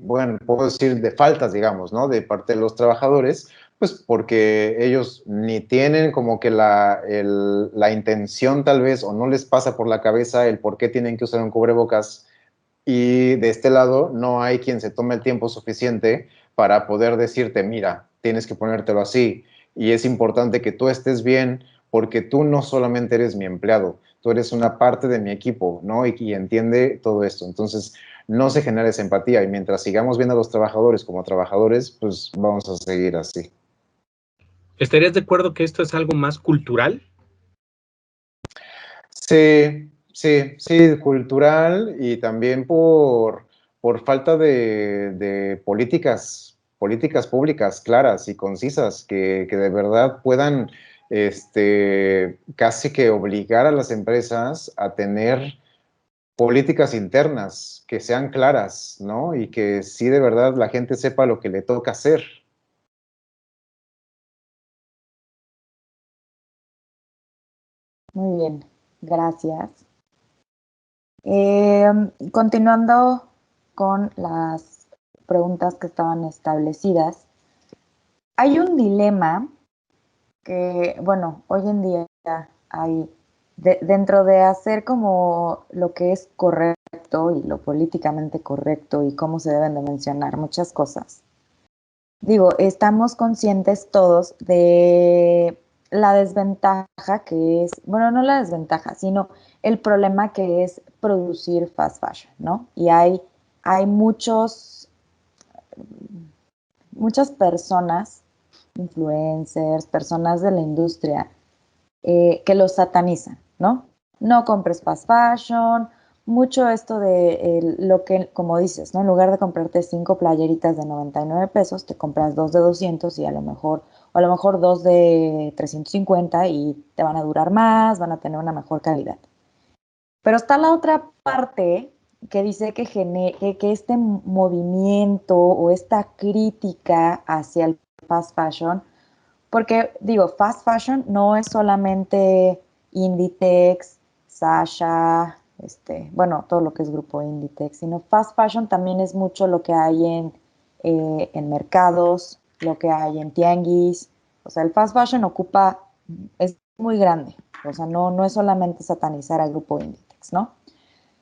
bueno, puedo decir de faltas, digamos, ¿no? De parte de los trabajadores, pues porque ellos ni tienen como que la intención tal vez, o no les pasa por la cabeza el por qué tienen que usar un cubrebocas, y de este lado no hay quien se tome el tiempo suficiente para poder decirte, mira, tienes que ponértelo así, y es importante que tú estés bien, porque tú no solamente eres mi empleado, tú eres una parte de mi equipo, ¿no? Y entiende todo esto. Entonces, no se genera esa empatía, y mientras sigamos viendo a los trabajadores como trabajadores, pues vamos a seguir así. ¿Estarías de acuerdo que esto es algo más cultural? Sí, sí, sí, cultural, y también por falta de políticas públicas claras y concisas que de verdad puedan casi que obligar a las empresas a tener políticas internas que sean claras, ¿no? Y que sí de verdad la gente sepa lo que le toca hacer. Muy bien, gracias. Eh, Continuando con las preguntas que estaban establecidas, hay un dilema que, bueno, hoy en día hay, dentro de hacer como lo que es correcto y lo políticamente correcto y cómo se deben de mencionar muchas cosas. Digo, estamos conscientes todos de la desventaja que es, bueno, no la desventaja, sino el problema que es producir fast fashion, ¿no? Y hay muchas personas, influencers, personas de la industria, que los satanizan, ¿no? No compres fast fashion, mucho esto de lo que, como dices, ¿no? En lugar de comprarte 5 playeritas de 99 pesos, te compras 2 de 200 y o a lo mejor 2 de 350 y te van a durar más, van a tener una mejor calidad. Pero está la otra parte que dice que este movimiento o esta crítica hacia el fast fashion, porque digo, fast fashion no es solamente Inditex, Sasha, bueno, todo lo que es grupo Inditex, sino fast fashion también es mucho lo que hay en mercados, lo que hay en tianguis. O sea, el fast fashion es muy grande. O sea, no es solamente satanizar al grupo Inditex, ¿no?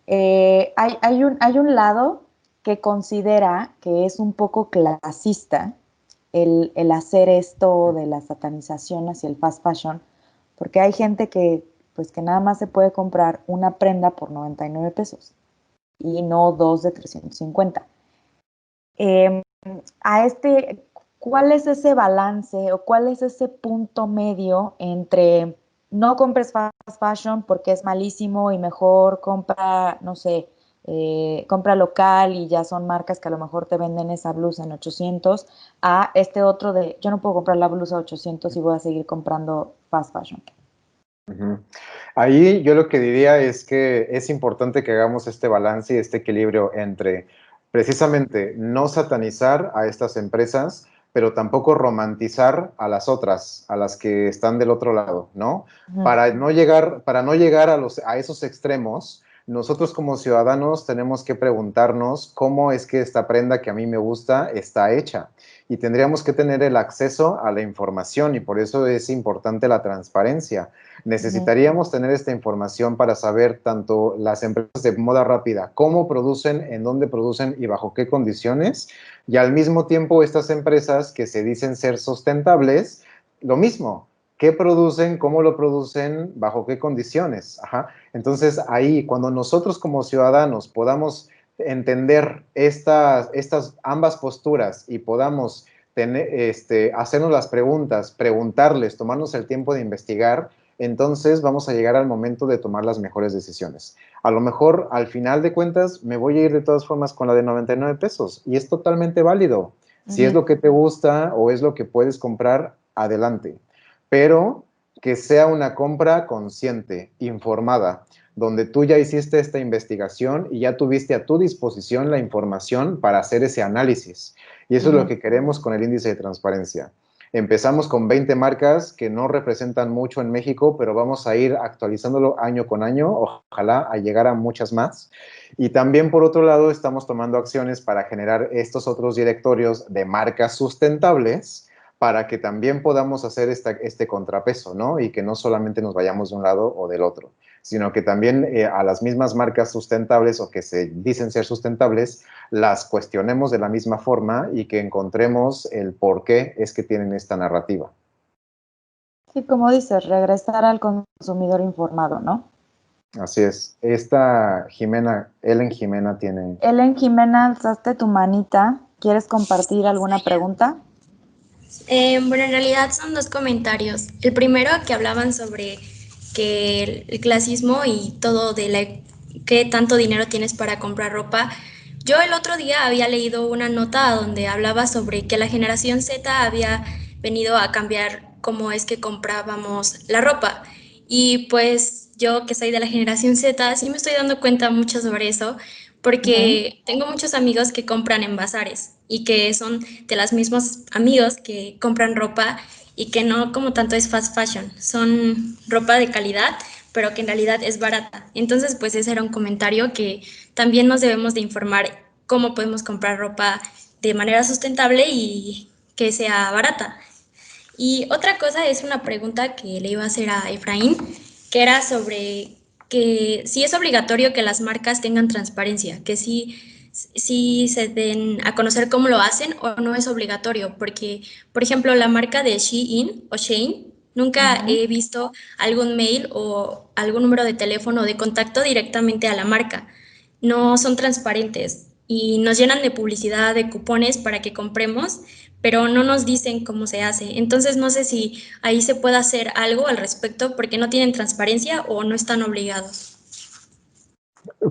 Hay un lado que considera que es un poco clasista el hacer esto de la satanización hacia el fast fashion, porque hay gente que, pues, que nada más se puede comprar una prenda por 99 pesos y no dos de 350. Eh, a este, ¿cuál es ese balance o cuál es ese punto medio entre no compres fast fashion porque es malísimo y mejor compra, no sé, compra local y ya son marcas que a lo mejor te venden esa blusa en 800, a este otro de yo no puedo comprar la blusa a 800 y voy a seguir comprando fast fashion? Ujú. Ahí yo lo que diría es que es importante que hagamos este balance y este equilibrio entre precisamente no satanizar a estas empresas, pero tampoco romantizar a las otras, a las que están del otro lado, ¿no? Ujú. Para no llegar a esos extremos, nosotros como ciudadanos tenemos que preguntarnos cómo es que esta prenda que a mí me gusta está hecha. Y tendríamos que tener el acceso a la información y por eso es importante la transparencia. Ujú. Necesitaríamos tener esta información para saber tanto las empresas de moda rápida, cómo producen, en dónde producen y bajo qué condiciones, y al mismo tiempo estas empresas que se dicen ser sustentables, lo mismo, qué producen, cómo lo producen, bajo qué condiciones. Ajá. Entonces ahí, cuando nosotros como ciudadanos podamos entender estas ambas posturas y podamos hacernos las preguntas, preguntarles, tomarnos el tiempo de investigar, entonces vamos a llegar al momento de tomar las mejores decisiones. A lo mejor al final de cuentas me voy a ir de todas formas con la de 99 pesos y es totalmente válido. Si es Ujú. lo que te gusta o es lo que puedes comprar, adelante. Pero que sea una compra consciente, informada, donde tú ya hiciste esta investigación y ya tuviste a tu disposición la información para hacer ese análisis. Y eso es lo Ujú. que queremos con el índice de transparencia. Empezamos con 20 marcas que no representan mucho en México, pero vamos a ir actualizándolo año con año, ojalá a llegar a muchas más. Y también, por otro lado, estamos tomando acciones para generar estos otros directorios de marcas sustentables para que también podamos hacer este contrapeso, ¿no? Y que no solamente nos vayamos de un lado o del otro, sino que también a las mismas marcas sustentables o que se dicen ser sustentables, las cuestionemos de la misma forma y que encontremos el por qué es que tienen esta narrativa. Sí, como dices, regresar al consumidor informado, ¿no? Así es. Esta Jimena, Ellen Jimena tiene... Ellen Jimena, alzaste tu manita. ¿Quieres compartir alguna pregunta? Bueno, en realidad son dos comentarios. El primero que hablaban sobre que el clasismo y todo de qué tanto dinero tienes para comprar ropa. Yo el otro día había leído una nota donde hablaba sobre que la generación Z había venido a cambiar cómo es que comprábamos la ropa. Y pues yo que soy de la generación Z, sí me estoy dando cuenta mucho sobre eso, Ujú. porque tengo muchos amigos que compran en bazares y que son de los mismos amigos que compran ropa y que no como tanto es fast fashion, son ropa de calidad, pero que en realidad es barata. Entonces, pues ese era un comentario que también nos debemos de informar cómo podemos comprar ropa de manera sustentable y que sea barata. Y otra cosa es una pregunta que le iba a hacer a Efraín, que era sobre que si es obligatorio que las marcas tengan transparencia, que si se den a conocer cómo lo hacen o no es obligatorio, porque, por ejemplo, la marca de Shein o Shein, nunca Ujú. he visto algún mail o algún número de teléfono de contacto directamente a la marca. No son transparentes y nos llenan de publicidad, de cupones para que compremos, pero no nos dicen cómo se hace. Entonces no sé si ahí se puede hacer algo al respecto porque no tienen transparencia o no están obligados.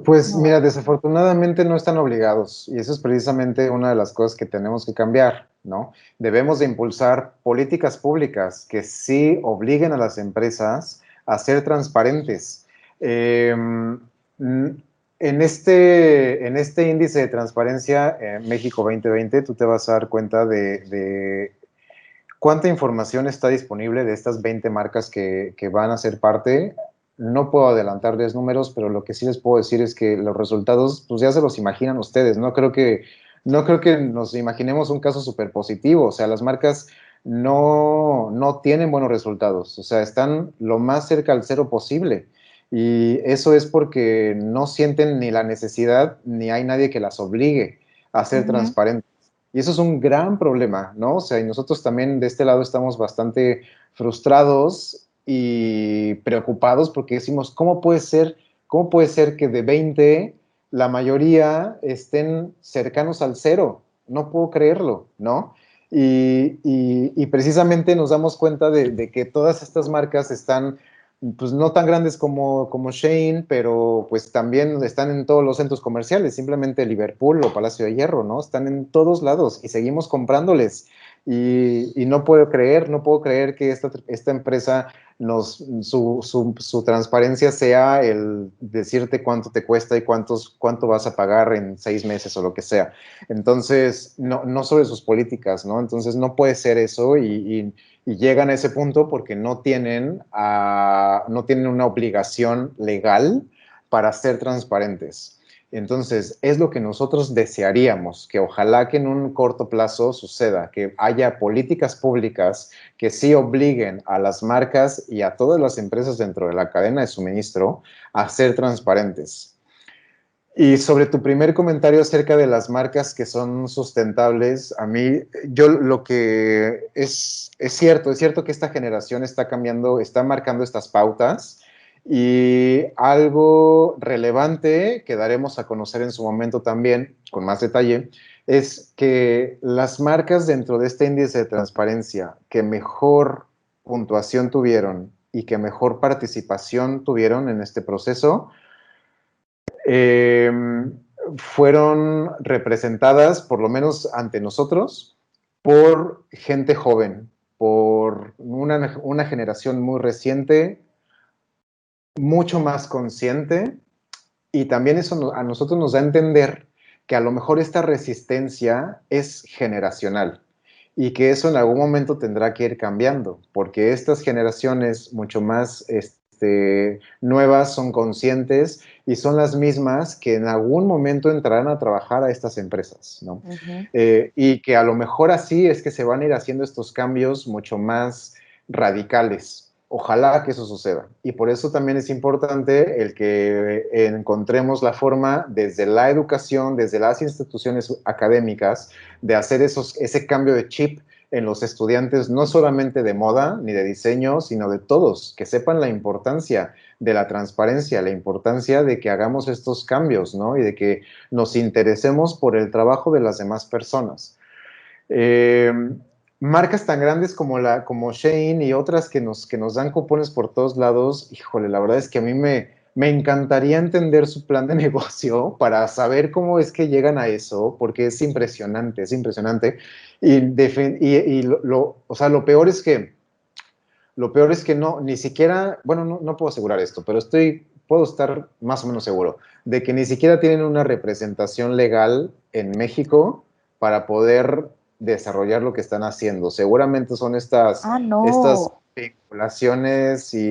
Pues No. mira, desafortunadamente no están obligados y eso es precisamente una de las cosas que tenemos que cambiar, ¿no? Debemos de impulsar políticas públicas que sí obliguen a las empresas a ser transparentes. En este índice de transparencia, México 2020, tú te vas a dar cuenta de ¿cuánta información está disponible de estas 20 marcas que van a ser parte? No puedo adelantarles números, pero lo que sí les puedo decir es que los resultados, pues ya se los imaginan ustedes. No creo que nos imaginemos un caso súper positivo. O sea, las marcas no tienen buenos resultados. O sea, están lo más cerca al cero posible. Y eso es porque no sienten ni la necesidad, ni hay nadie que las obligue a ser Ujú. transparentes. Y eso es un gran problema, ¿no? O sea, y nosotros también de este lado estamos bastante frustrados y preocupados porque decimos, cómo puede ser que de 20 la mayoría estén cercanos al cero? No puedo creerlo, ¿no? Y precisamente nos damos cuenta de que todas estas marcas están, pues no tan grandes como Shein, pero pues también están en todos los centros comerciales, simplemente Liverpool o Palacio de Hierro, ¿no? Están en todos lados y seguimos comprándoles. Y no puedo creer que esta empresa su transparencia sea el decirte cuánto te cuesta y cuánto vas a pagar en 6 meses o lo que sea. Entonces, no sobre sus políticas, ¿no? Entonces, no puede ser eso y llegan a ese punto porque no tienen una obligación legal para ser transparentes. Entonces, es lo que nosotros desearíamos, que ojalá que en un corto plazo suceda, que haya políticas públicas que sí obliguen a las marcas y a todas las empresas dentro de la cadena de suministro a ser transparentes. Y sobre tu primer comentario acerca de las marcas que son sustentables, a mí, yo lo que es cierto que esta generación está cambiando, está marcando estas pautas y algo relevante que daremos a conocer en su momento también, con más detalle, es que las marcas dentro de este índice de transparencia que mejor puntuación tuvieron y que mejor participación tuvieron en este proceso, eh, fueron representadas, por lo menos ante nosotros, por gente joven, por una generación muy reciente, mucho más consciente, y también eso a nosotros nos da a entender que a lo mejor esta resistencia es generacional y que eso en algún momento tendrá que ir cambiando, porque estas generaciones mucho más nuevas son conscientes y son las mismas que en algún momento entrarán a trabajar a estas empresas, ¿no? Y que a lo mejor así es que se van a ir haciendo estos cambios mucho más radicales. Ojalá que eso suceda. Y por eso también es importante el que encontremos la forma desde la educación, desde las instituciones académicas, de hacer ese cambio de chip en los estudiantes, no solamente de moda ni de diseño, sino de todos, que sepan la importancia de la transparencia, la importancia de que hagamos estos cambios, ¿no? Y de que nos interesemos por el trabajo de las demás personas. Marcas tan grandes como Shein y otras que nos dan cupones por todos lados, híjole, la verdad es que a mí me encantaría entender su plan de negocio para saber cómo es que llegan a eso, porque es impresionante, es impresionante. O sea, lo peor es que no, ni siquiera, bueno, no puedo asegurar esto, pero puedo estar más o menos seguro de que ni siquiera tienen una representación legal en México para poder desarrollar lo que están haciendo. Seguramente son estas No. vinculaciones y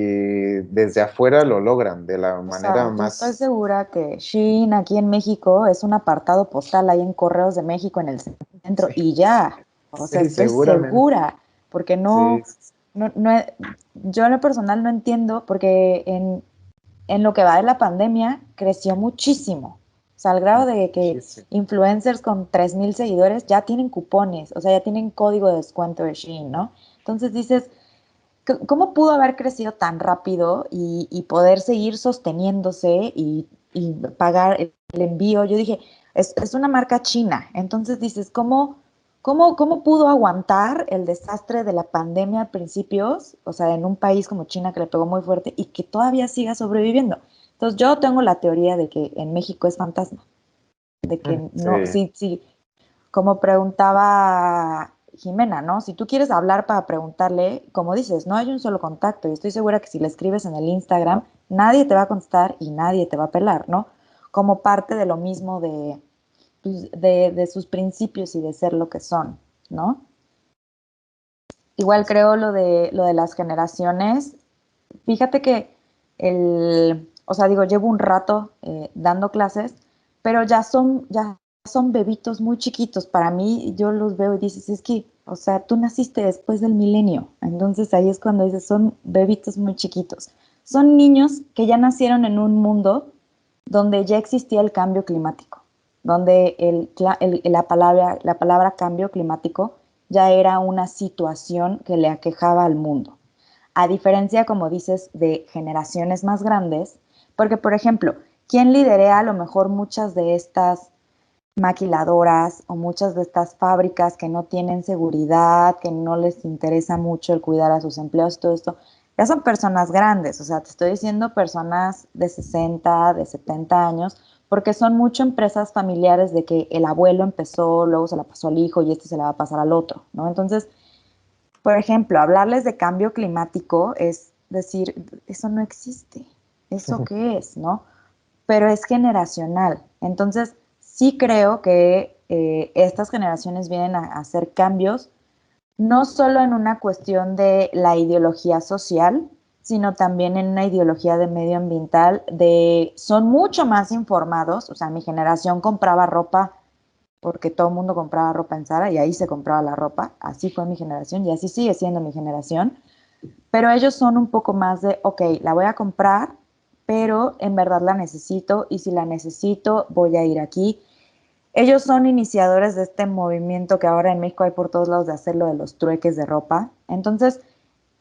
desde afuera lo logran de la manera Yo estoy más... segura que Shein aquí en México es un apartado postal ahí en Correos de México en el centro Sí, y ya. O sea, sí, estoy seguramente. segura, porque Sí, yo en lo personal no entiendo, porque en lo que va de la pandemia creció muchísimo. O sea, al grado de que muchísimo. influencers con 3,000 seguidores ya tienen cupones, o sea, ya tienen código de descuento de Shein, ¿no? Entonces dices, ¿cómo pudo haber crecido tan rápido y poder seguir sosteniéndose y pagar el envío? Yo dije, es una marca china. Entonces dices, ¿cómo pudo aguantar el desastre de la pandemia a principios? O sea, en un país como China que le pegó muy fuerte y que todavía siga sobreviviendo. Entonces yo tengo la teoría de que en México es fantasma, de que no, Sí. sí, como preguntaba Jimena, ¿no? Si tú quieres hablar para preguntarle, como dices, no hay un solo contacto y estoy segura que si le escribes en el Instagram, nadie te va a contestar y nadie te va a pelar, ¿no? Como parte de lo mismo de sus principios y de ser lo que son, ¿no? Igual creo lo de las generaciones. Fíjate que o sea, digo, llevo un rato dando clases, pero ya son bebitos muy chiquitos. Para mí, yo los veo y dices, es que, o sea, tú naciste después del milenio. Entonces ahí es cuando dices, son bebitos muy chiquitos. Son niños que ya nacieron en un mundo donde ya existía el cambio climático, donde la palabra cambio climático ya era una situación que le aquejaba al mundo. a diferencia, como dices, de generaciones más grandes, porque, por ejemplo, ¿quién lidera a lo mejor muchas de estas maquiladoras o muchas de estas fábricas que no tienen seguridad, que no les interesa mucho el cuidar a sus empleados y todo esto? Ya son personas grandes, o sea, te estoy diciendo personas de 60, de 70 años, porque son mucho empresas familiares de que el abuelo empezó, luego se la pasó al hijo y este se la va a pasar al otro, ¿no? Entonces, por ejemplo, hablarles de cambio climático es decir, eso no existe, ¿eso qué es, no? Pero es generacional. Entonces, sí creo que estas generaciones vienen a hacer cambios, no solo en una cuestión de la ideología social, sino también en una ideología de medioambiental, son mucho más informados, o sea, mi generación compraba ropa porque todo el mundo compraba ropa en Zara y ahí se compraba la ropa, así fue mi generación y así sigue siendo mi generación, pero ellos son un poco más de, ok, la voy a comprar, pero en verdad la necesito y si la necesito voy a ir aquí. Ellos son iniciadores de este movimiento que ahora en México hay por todos lados de hacer lo de los trueques de ropa. Entonces,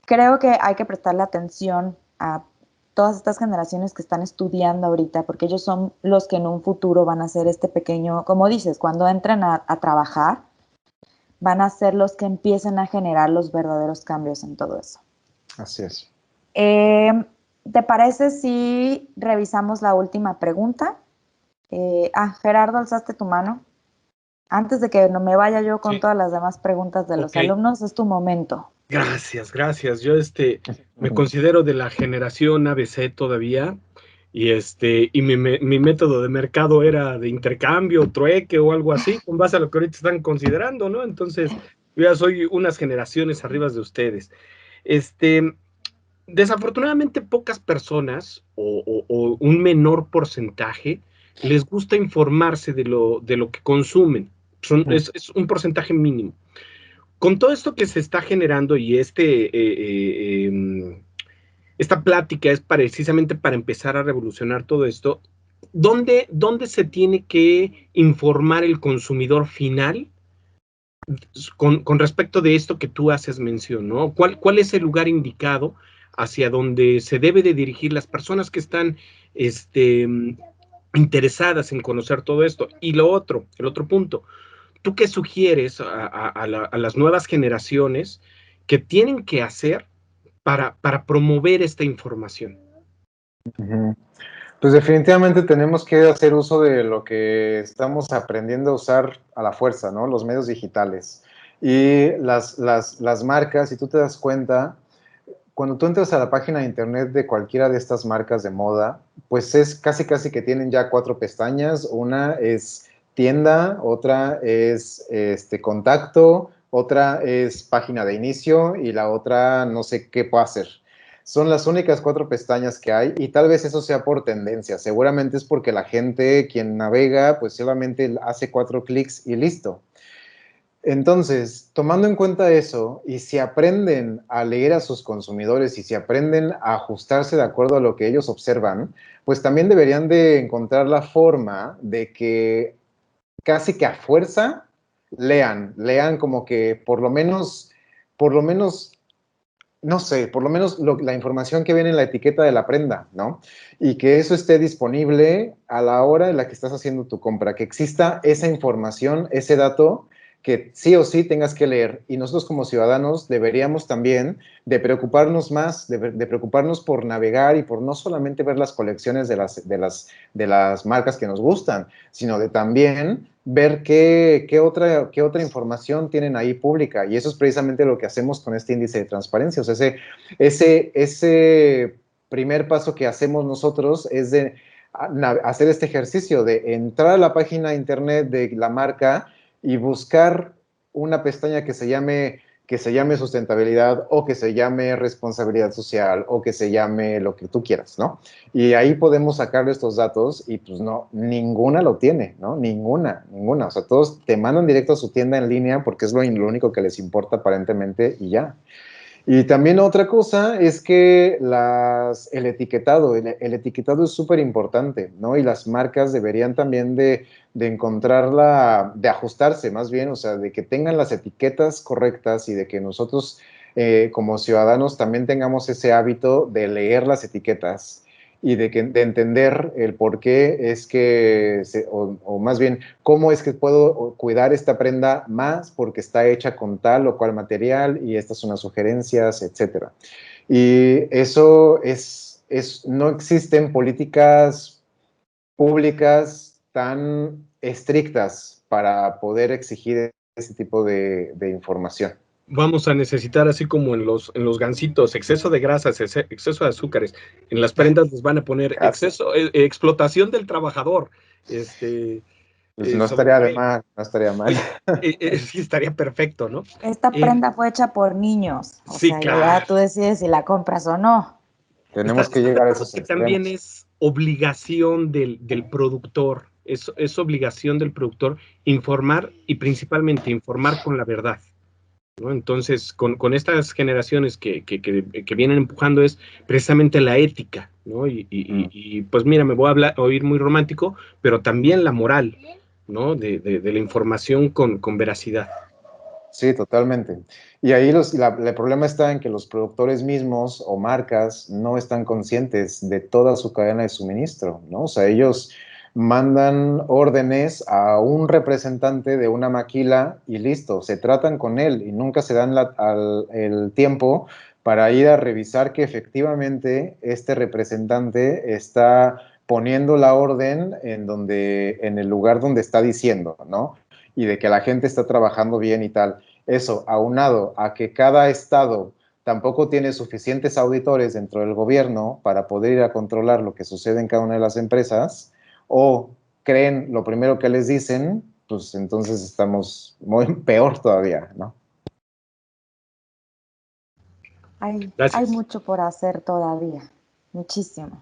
creo que hay que prestarle atención a todas estas generaciones que están estudiando ahorita, porque ellos son los que en un futuro van a ser este pequeño, como dices, cuando entren a trabajar, van a ser los que empiecen a generar los verdaderos cambios en todo eso. Así es. ¿Te parece si revisamos la última pregunta? Gerardo, alzaste tu mano. Antes de que no me vaya yo con todas las demás preguntas de los alumnos, es tu momento. Gracias, gracias. Yo me considero de la generación ABC todavía y mi método de mercado era de intercambio, trueque o algo así, con base a lo que ahorita están considerando, ¿no? Entonces, yo ya soy unas generaciones arriba de ustedes. Desafortunadamente pocas personas o un menor porcentaje les gusta informarse de lo que consumen. Es un porcentaje mínimo. Con todo esto que se está generando y esta plática es precisamente para empezar a revolucionar todo esto, ¿dónde se tiene que informar el consumidor final con respecto de esto que tú haces mención, ¿no? ¿Cuál es el lugar indicado hacia donde se debe de dirigir las personas que están interesadas en conocer todo esto? Y el otro punto, ¿tú qué sugieres a las nuevas generaciones que tienen que hacer para promover esta información? Pues definitivamente tenemos que hacer uso de lo que estamos aprendiendo a usar a la fuerza, ¿no? Los medios digitales. Y las marcas, si tú te das cuenta, cuando tú entras a la página de internet de cualquiera de estas marcas de moda, pues es casi que tienen ya 4 pestañas. Una es tienda, otra es contacto, otra es página de inicio y la otra no sé qué puedo hacer. Son las únicas 4 pestañas que hay y tal vez eso sea por tendencia. Seguramente es porque la gente, quien navega, pues solamente hace 4 clics y listo. Entonces, tomando en cuenta eso, y si aprenden a leer a sus consumidores y si aprenden a ajustarse de acuerdo a lo que ellos observan, pues también deberían de encontrar la forma de que casi que a fuerza lean como que por lo menos, no sé, por lo menos la información que viene en la etiqueta de la prenda, ¿no? Y que eso esté disponible a la hora en la que estás haciendo tu compra, que exista esa información, ese dato que sí o sí tengas que leer. Y nosotros como ciudadanos deberíamos también de preocuparnos más, de preocuparnos por navegar y por no solamente ver las colecciones de las marcas que nos gustan, sino de también ver qué otra información tienen ahí pública. Y eso es precisamente lo que hacemos con este índice de transparencia. O sea, ese primer paso que hacemos nosotros es de hacer este ejercicio de entrar a la página de internet de la marca y buscar una pestaña que se llame sustentabilidad o que se llame responsabilidad social o que se llame lo que tú quieras, ¿no? Y ahí podemos sacarle estos datos y pues no, ninguna lo tiene, ¿no? Ninguna. O sea, todos te mandan directo a su tienda en línea porque es lo único que les importa aparentemente y ya. Y también otra cosa es que el etiquetado es súper importante, ¿no? Y las marcas deberían también de encontrarla, de ajustarse más bien, o sea, de que tengan las etiquetas correctas y de que nosotros como ciudadanos también tengamos ese hábito de leer las etiquetas y de entender el por qué es que, o más bien, cómo es que puedo cuidar esta prenda más porque está hecha con tal o cual material y estas son las sugerencias, etcétera. Y eso no existen políticas públicas tan estrictas para poder exigir ese tipo de información. Vamos a necesitar, así como en los gansitos, exceso de grasas, exceso de azúcares. En las prendas les van a poner exceso, explotación del trabajador. Pues no estaría de mal, no estaría mal. Sí, estaría perfecto, ¿no? Esta prenda fue hecha por niños. O sí, sea, claro. ya tú decides si la compras o no. Tenemos que llegar a esos extremos. También es obligación del productor, es obligación del productor informar y principalmente informar con la verdad, ¿no? Entonces, con estas generaciones que vienen empujando es precisamente la ética, ¿no? Y pues mira, me voy a oír muy romántico, pero también la moral, ¿no? De la información con veracidad. Sí, totalmente. Y ahí el problema está en que los productores mismos o marcas no están conscientes de toda su cadena de suministro, ¿no? O sea, ellos mandan órdenes a un representante de una maquila y listo, se tratan con él y nunca se dan el tiempo para ir a revisar que efectivamente este representante está poniendo la orden en el lugar donde está diciendo, ¿no? Y de que la gente está trabajando bien y tal. Eso, aunado a que cada estado tampoco tiene suficientes auditores dentro del gobierno para poder ir a controlar lo que sucede en cada una de las empresas, o creen lo primero que les dicen, pues entonces estamos muy peor todavía, ¿no? Hay mucho por hacer todavía, muchísimo.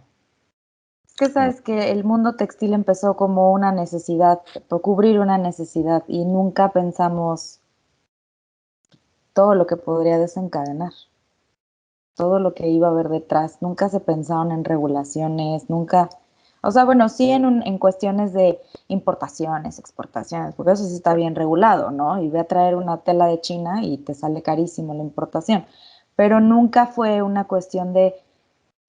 Es que sabes que el mundo textil empezó como una necesidad, por cubrir una necesidad, y nunca pensamos todo lo que podría desencadenar, todo lo que iba a haber detrás. Nunca se pensaron en regulaciones, nunca, o sea, bueno, sí en cuestiones de importaciones, exportaciones, porque eso sí está bien regulado, ¿no? Y ve a traer una tela de China y te sale carísimo la importación, pero nunca fue una cuestión de,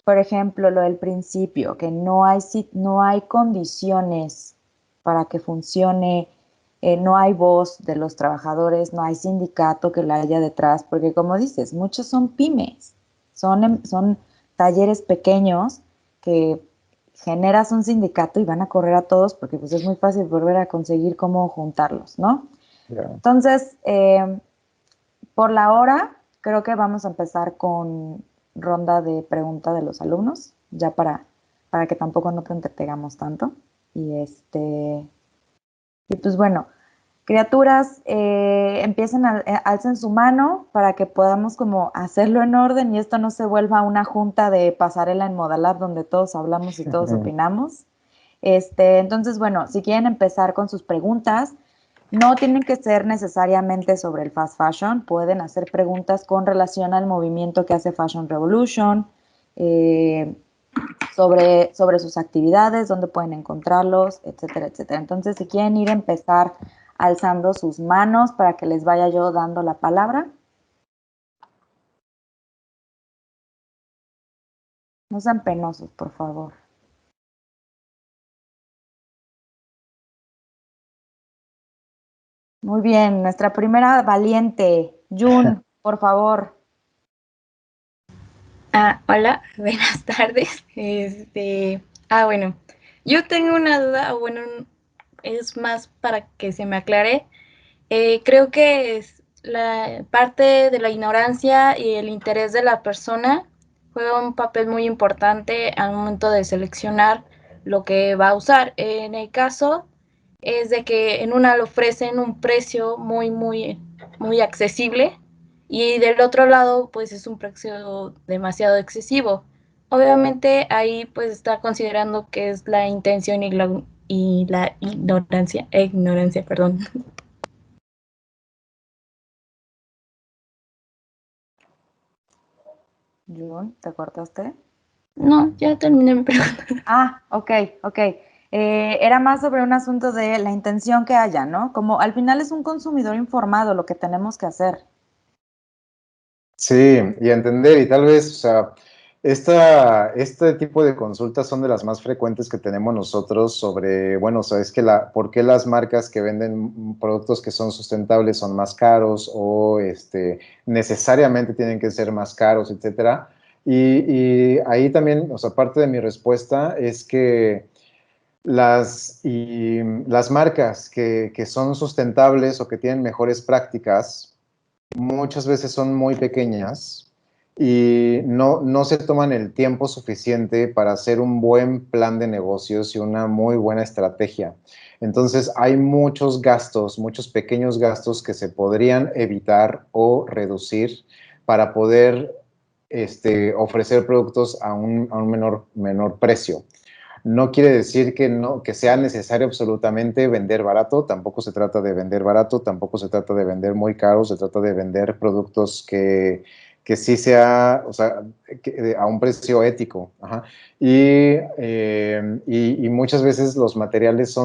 por ejemplo, lo del principio, que no hay condiciones para que funcione, no hay voz de los trabajadores, no hay sindicato que la haya detrás, porque como dices, muchos son pymes, son talleres pequeños que generas un sindicato y van a correr a todos porque pues es muy fácil volver a conseguir cómo juntarlos, ¿no? Yeah. Entonces, por la hora, creo que vamos a empezar con ronda de pregunta de los alumnos, ya para que tampoco no te entretengamos tanto. Y pues bueno, criaturas, alcen su mano para que podamos como hacerlo en orden y esto no se vuelva una junta de pasarela en Modalab donde todos hablamos y todos opinamos. Entonces, bueno, si quieren empezar con sus preguntas, no tienen que ser necesariamente sobre el fast fashion, pueden hacer preguntas con relación al movimiento que hace Fashion Revolution, sobre sus actividades, dónde pueden encontrarlos, etcétera, etcétera. Entonces, si quieren empezar alzando sus manos para que les vaya yo dando la palabra. No sean penosos, por favor. Muy bien, nuestra primera valiente, Jun, por favor. Hola, buenas tardes. Bueno, yo tengo una duda, o bueno, es más para que se me aclare. Creo que es la parte de la ignorancia y el interés de la persona juega un papel muy importante al momento de seleccionar lo que va a usar. En el caso es de que en una le ofrecen un precio muy, muy, muy accesible y del otro lado pues es un precio demasiado excesivo. Obviamente ahí pues está considerando que es la intención y la ignorancia, perdón. Jun, ¿te cortaste? No, ya terminé mi pregunta. Ok. Era más sobre un asunto de la intención que haya, ¿no? Como al final es un consumidor informado lo que tenemos que hacer. Sí, y entender, y tal vez, o sea, este tipo de consultas son de las más frecuentes que tenemos nosotros sobre, bueno, o sea, es que ¿por qué las marcas que venden productos que son sustentables son más caros o necesariamente tienen que ser más caros, etcétera? Y ahí también, o sea, parte de mi respuesta es que las marcas que son sustentables o que tienen mejores prácticas, muchas veces son muy pequeñas y no se toman el tiempo suficiente para hacer un buen plan de negocios y una muy buena estrategia. Entonces hay muchos gastos, muchos pequeños gastos que se podrían evitar o reducir para poder ofrecer productos a un menor precio. No quiere decir que sea necesario absolutamente vender barato, tampoco se trata de vender barato, tampoco se trata de vender muy caro, se trata de vender productos que sí sea, o sea, a un precio ético. Ajá. Y muchas veces los materiales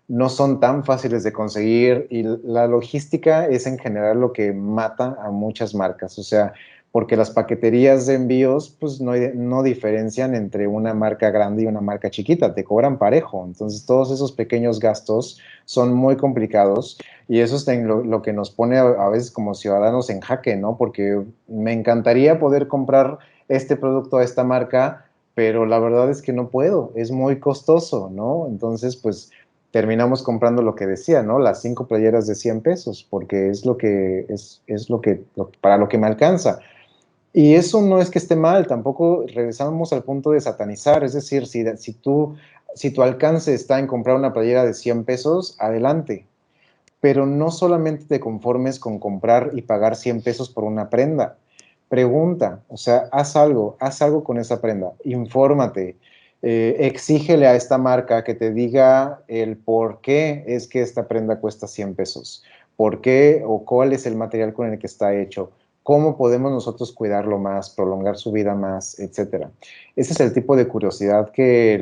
no son tan fáciles de conseguir y la logística es en general lo que mata a muchas marcas. O sea, porque las paqueterías de envíos pues no diferencian entre una marca grande y una marca chiquita, te cobran parejo. Entonces todos esos pequeños gastos son muy complicados y eso es lo que nos pone a veces como ciudadanos en jaque, ¿no? Porque me encantaría poder comprar este producto a esta marca, pero la verdad es que no puedo, es muy costoso, ¿no? Entonces pues terminamos comprando lo que decía, ¿no? Las 5 playeras de 100 pesos, porque es para lo que me alcanza. Y eso no es que esté mal, tampoco regresamos al punto de satanizar, es decir, si tu alcance está en comprar una playera de 100 pesos, adelante, pero no solamente te conformes con comprar y pagar 100 pesos por una prenda. Pregunta, o sea, haz algo con esa prenda, infórmate, exígele a esta marca que te diga el por qué es que esta prenda cuesta 100 pesos, por qué o cuál es el material con el que está hecho, cómo podemos nosotros cuidarlo más, prolongar su vida más, etcétera. Ese es el tipo de curiosidad que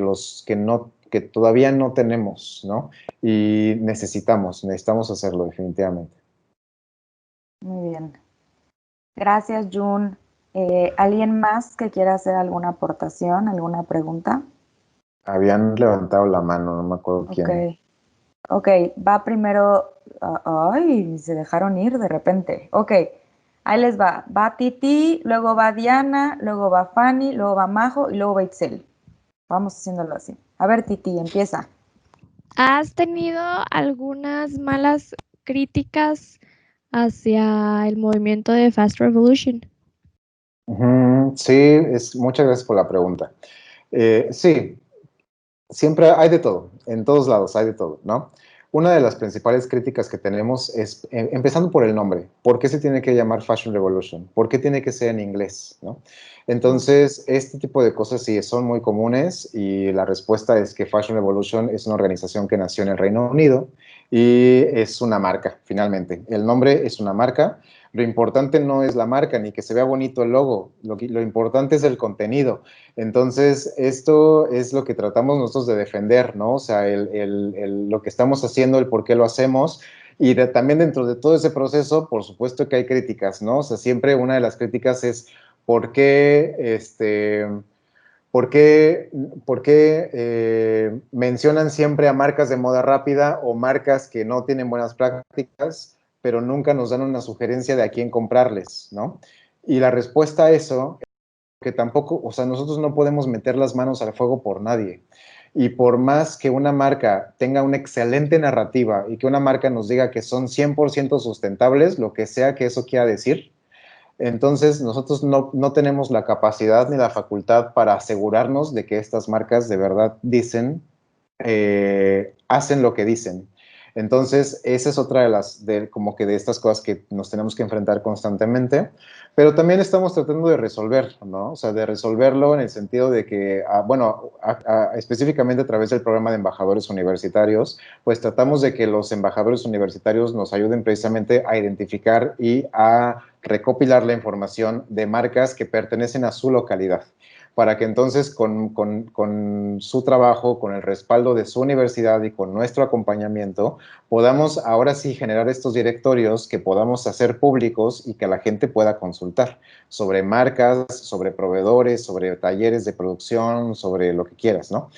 todavía no tenemos, ¿no? Y necesitamos hacerlo definitivamente. Muy bien. Gracias, Jun. ¿Alguien más que quiera hacer alguna aportación, alguna pregunta? Habían levantado la mano, no me acuerdo Ok. quién. Ok, va primero. Ay, se dejaron ir de repente. Ok, ahí les va. Va Titi, luego va Diana, luego va Fanny, luego va Majo y luego va Itzel. Vamos haciéndolo así. A ver, Titi, empieza. ¿Has tenido algunas malas críticas hacia el movimiento de Fast Revolution? Sí, muchas gracias por la pregunta. Sí, siempre hay de todo, en todos lados hay de todo, ¿no? Una de las principales críticas que tenemos es, empezando por el nombre, ¿por qué se tiene que llamar Fashion Revolution? ¿Por qué tiene que ser en inglés? ¿No? Entonces, este tipo de cosas sí son muy comunes y la respuesta es que Fashion Revolution es una organización que nació en el Reino Unido y es una marca, finalmente. El nombre es una marca. Lo importante no es la marca ni que se vea bonito el logo, lo importante es el contenido. Entonces, esto es lo que tratamos nosotros de defender, ¿no? O sea, lo que estamos haciendo, el por qué lo hacemos. Y también dentro de todo ese proceso, por supuesto que hay críticas, ¿no? O sea, siempre una de las críticas es por qué, por qué, mencionan siempre a marcas de moda rápida o marcas que no tienen buenas prácticas, pero nunca nos dan una sugerencia de a quién comprarles, ¿no? Y la respuesta a eso que tampoco, o sea, nosotros no podemos meter las manos al fuego por nadie. Y por más que una marca tenga una excelente narrativa y que una marca nos diga que son 100% sustentables, lo que sea que eso quiera decir, entonces nosotros no tenemos la capacidad ni la facultad para asegurarnos de que estas marcas de verdad hacen lo que dicen. Entonces, esa es otra como que de estas cosas que nos tenemos que enfrentar constantemente, pero también estamos tratando de resolver, ¿no? O sea, de resolverlo en el sentido de que, específicamente a través del programa de embajadores universitarios, pues tratamos de que los embajadores universitarios nos ayuden precisamente a identificar y a recopilar la información de marcas que pertenecen a su localidad para que entonces con su trabajo, con el respaldo de su universidad y con nuestro acompañamiento, podamos ahora sí generar estos directorios que podamos hacer públicos y que la gente pueda consultar. consultar sobre marcas, sobre proveedores, sobre talleres de producción, sobre lo que quieras, ¿no?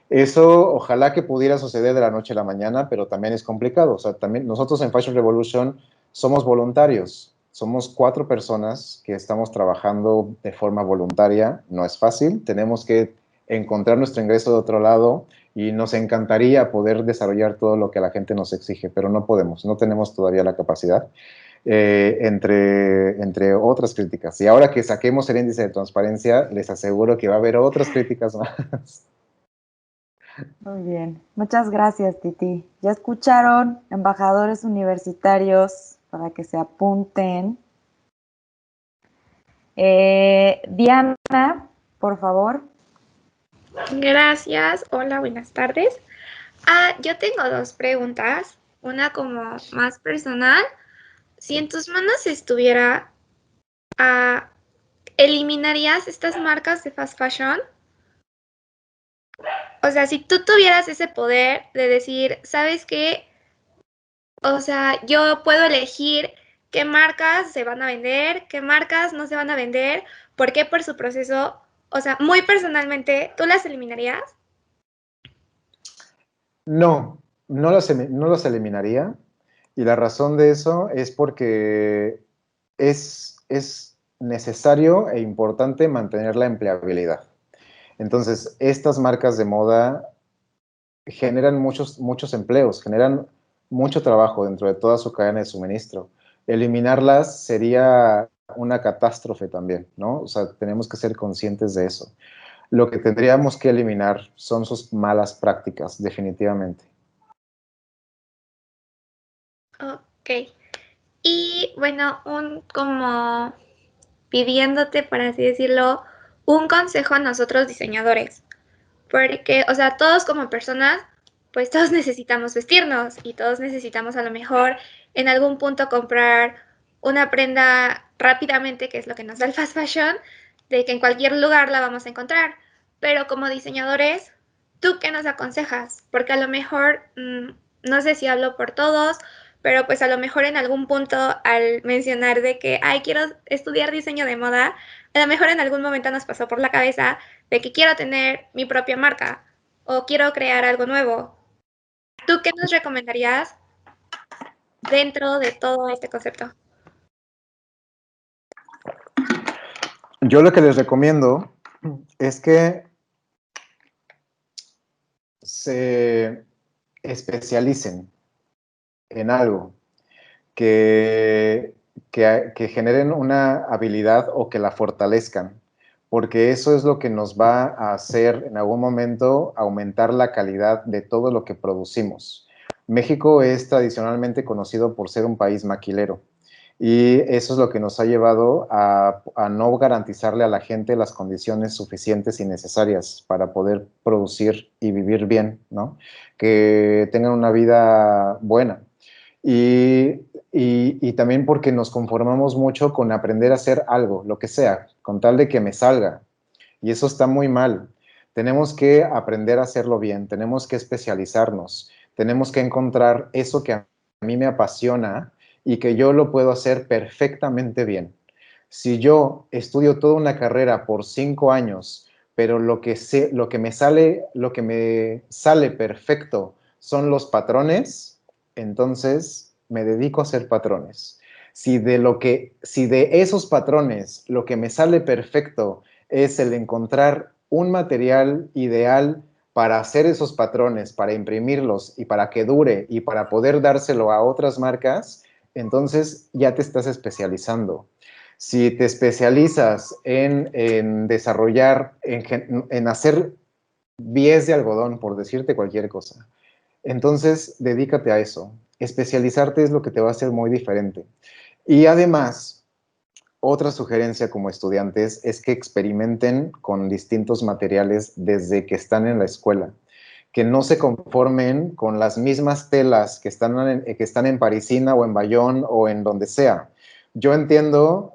Eso ojalá que pudiera suceder de la noche a la mañana, pero también es complicado. O sea, también nosotros en Fashion Revolution somos voluntarios. Somos 4 personas que estamos trabajando de forma voluntaria. No es fácil. Tenemos que encontrar nuestro ingreso de otro lado y nos encantaría poder desarrollar todo lo que la gente nos exige, pero no podemos. No tenemos todavía la capacidad. Entre otras críticas. Y ahora que saquemos el índice de transparencia, les aseguro que va a haber otras críticas más. Muy bien, muchas gracias, Titi. Ya escucharon, embajadores universitarios, para que se apunten. Diana, por favor. Gracias. Hola, buenas tardes. Yo tengo 2 preguntas. Una como más personal. Si en tus manos estuviera, ¿eliminarías estas marcas de fast fashion? O sea, si tú tuvieras ese poder de decir, ¿sabes qué? O sea, yo puedo elegir qué marcas se van a vender, qué marcas no se van a vender, por qué por su proceso. O sea, muy personalmente, ¿tú las eliminarías? No, no las eliminaría. Y la razón de eso es porque es necesario e importante mantener la empleabilidad. Entonces, estas marcas de moda generan muchos empleos, generan mucho trabajo dentro de toda su cadena de suministro. Eliminarlas sería una catástrofe también, ¿no? O sea, tenemos que ser conscientes de eso. Lo que tendríamos que eliminar son sus malas prácticas, definitivamente. Ok. Y bueno, como pidiéndote, por así decirlo, un consejo a nosotros diseñadores. Porque, o sea, todos como personas, pues todos necesitamos vestirnos y todos necesitamos a lo mejor en algún punto comprar una prenda rápidamente, que es lo que nos da el fast fashion, de que en cualquier lugar la vamos a encontrar. Pero como diseñadores, ¿tú qué nos aconsejas? Porque a lo mejor, no sé si hablo por todos, pero pues a lo mejor en algún punto al mencionar de que, ay, quiero estudiar diseño de moda, a lo mejor en algún momento nos pasó por la cabeza de que quiero tener mi propia marca o quiero crear algo nuevo. ¿Tú qué nos recomendarías dentro de todo este concepto? Yo lo que les recomiendo es que se especialicen en algo, que generen una habilidad o que la fortalezcan, porque eso es lo que nos va a hacer en algún momento aumentar la calidad de todo lo que producimos. México es tradicionalmente conocido por ser un país maquilero. Y eso es lo que nos ha llevado a no garantizarle a la gente las condiciones suficientes y necesarias para poder producir y vivir bien, ¿no? Que tengan una vida buena. Y también porque nos conformamos mucho con aprender a hacer algo, lo que sea, con tal de que me salga. Y eso está muy mal. Tenemos que aprender a hacerlo bien, tenemos que especializarnos, tenemos que encontrar eso que a mí me apasiona y que yo lo puedo hacer perfectamente bien. Si yo estudio toda una carrera por 5 años, pero lo que me sale perfecto son los patrones, entonces me dedico a hacer patrones. Si de esos patrones lo que me sale perfecto es el encontrar un material ideal para hacer esos patrones, para imprimirlos y para que dure y para poder dárselo a otras marcas, entonces ya te estás especializando. Si te especializas en desarrollar, en hacer bies de algodón, por decirte cualquier cosa, entonces dedícate a eso. Especializarte es lo que te va a hacer muy diferente. Y además, otra sugerencia como estudiantes es que experimenten con distintos materiales desde que están en la escuela, que no se conformen con las mismas telas que están en Parisina o en Bayón o en donde sea. Yo entiendo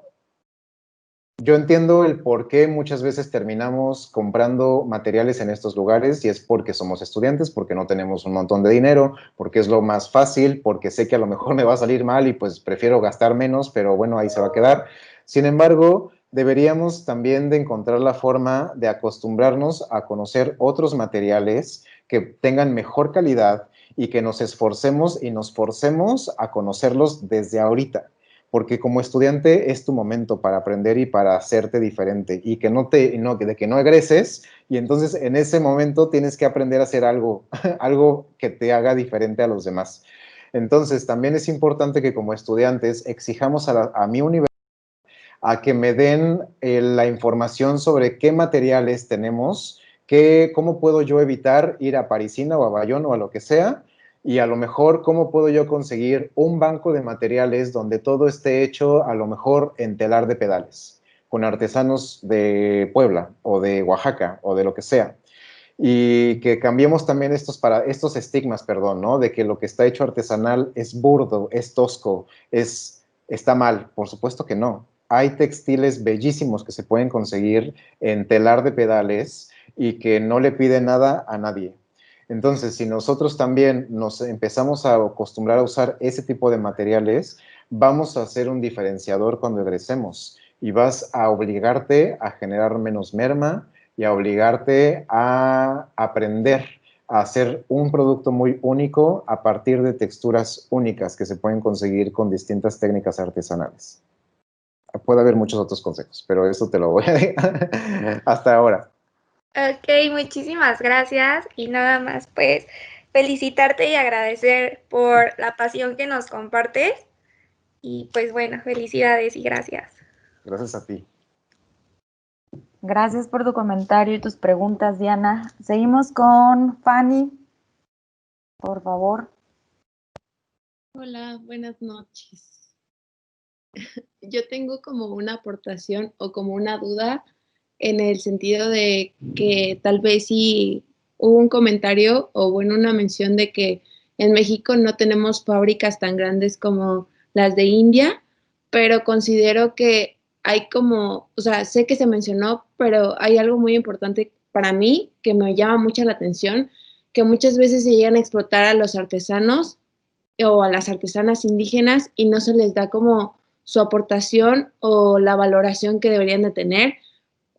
Yo entiendo el por qué muchas veces terminamos comprando materiales en estos lugares y es porque somos estudiantes, porque no tenemos un montón de dinero, porque es lo más fácil, porque sé que a lo mejor me va a salir mal y pues prefiero gastar menos, pero bueno, ahí se va a quedar. Sin embargo, deberíamos también de encontrar la forma de acostumbrarnos a conocer otros materiales que tengan mejor calidad y que nos esforcemos y nos forcemos a conocerlos desde ahorita, porque como estudiante es tu momento para aprender y para hacerte diferente y que de que no egreses y entonces en ese momento tienes que aprender a hacer algo, algo que te haga diferente a los demás. Entonces también es importante que como estudiantes exijamos a mi universidad a que me den la información sobre qué materiales tenemos, cómo puedo yo evitar ir a Parisina o a Bayonne o a lo que sea, y a lo mejor cómo puedo yo conseguir un banco de materiales donde todo esté hecho a lo mejor en telar de pedales, con artesanos de Puebla o de Oaxaca o de lo que sea. Y que cambiemos también estos estigmas, perdón, ¿no? De que lo que está hecho artesanal es burdo, es tosco, está mal. Por supuesto que no. Hay textiles bellísimos que se pueden conseguir en telar de pedales y que no le piden nada a nadie. Entonces, si nosotros también nos empezamos a acostumbrar a usar ese tipo de materiales, vamos a hacer un diferenciador cuando egresemos y vas a obligarte a generar menos merma y a obligarte a aprender a hacer un producto muy único a partir de texturas únicas que se pueden conseguir con distintas técnicas artesanales. Puede haber muchos otros consejos, pero eso te lo voy a dejar hasta ahora. Ok, muchísimas gracias y nada más pues felicitarte y agradecer por la pasión que nos compartes y pues bueno, felicidades y gracias. Gracias a ti. Gracias por tu comentario y tus preguntas, Diana. Seguimos con Fanny, por favor. Hola, buenas noches. Yo tengo como una aportación o como una duda en el sentido de que tal vez sí hubo un comentario o bueno, una mención de que en México no tenemos fábricas tan grandes como las de India, pero considero que hay como, o sea, sé que se mencionó, pero hay algo muy importante para mí que me llama mucho la atención, que muchas veces se llegan a explotar a los artesanos o a las artesanas indígenas y no se les da como su aportación o la valoración que deberían de tener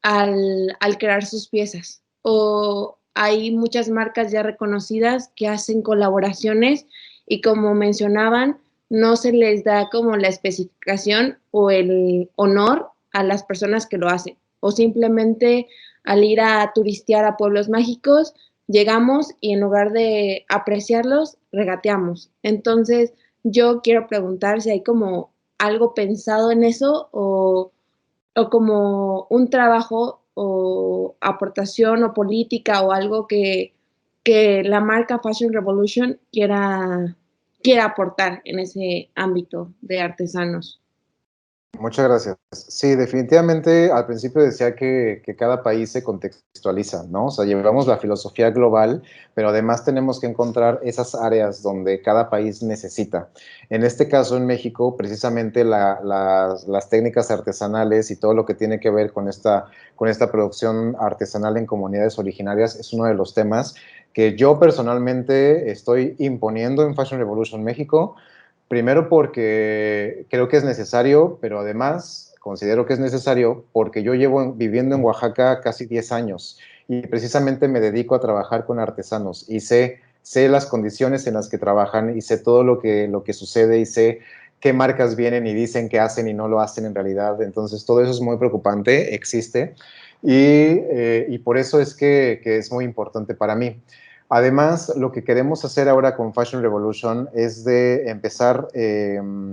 al crear sus piezas. O hay muchas marcas ya reconocidas que hacen colaboraciones y como mencionaban, no se les da como la especificación o el honor a las personas que lo hacen. O simplemente al ir a turistear a pueblos mágicos, llegamos y en lugar de apreciarlos, regateamos. Entonces, yo quiero preguntar si hay como algo pensado en eso o como un trabajo o aportación o política o algo que la marca Fashion Revolution quiera aportar en ese ámbito de artesanos. Muchas gracias. Sí, definitivamente al principio decía que cada país se contextualiza, ¿no? O sea, llevamos la filosofía global, pero además tenemos que encontrar esas áreas donde cada país necesita. En este caso, en México, precisamente las técnicas artesanales y todo lo que tiene que ver con esta producción artesanal en comunidades originarias es uno de los temas que yo personalmente estoy imponiendo en Fashion Revolution México. Primero porque creo que es necesario, pero además considero que es necesario porque yo llevo viviendo en Oaxaca casi 10 años y precisamente me dedico a trabajar con artesanos y sé las condiciones en las que trabajan y sé todo lo que sucede y sé qué marcas vienen y dicen que hacen y no lo hacen en realidad. Entonces todo eso es muy preocupante, existe y por eso es que es muy importante para mí. Además, lo que queremos hacer ahora con Fashion Revolution es de empezar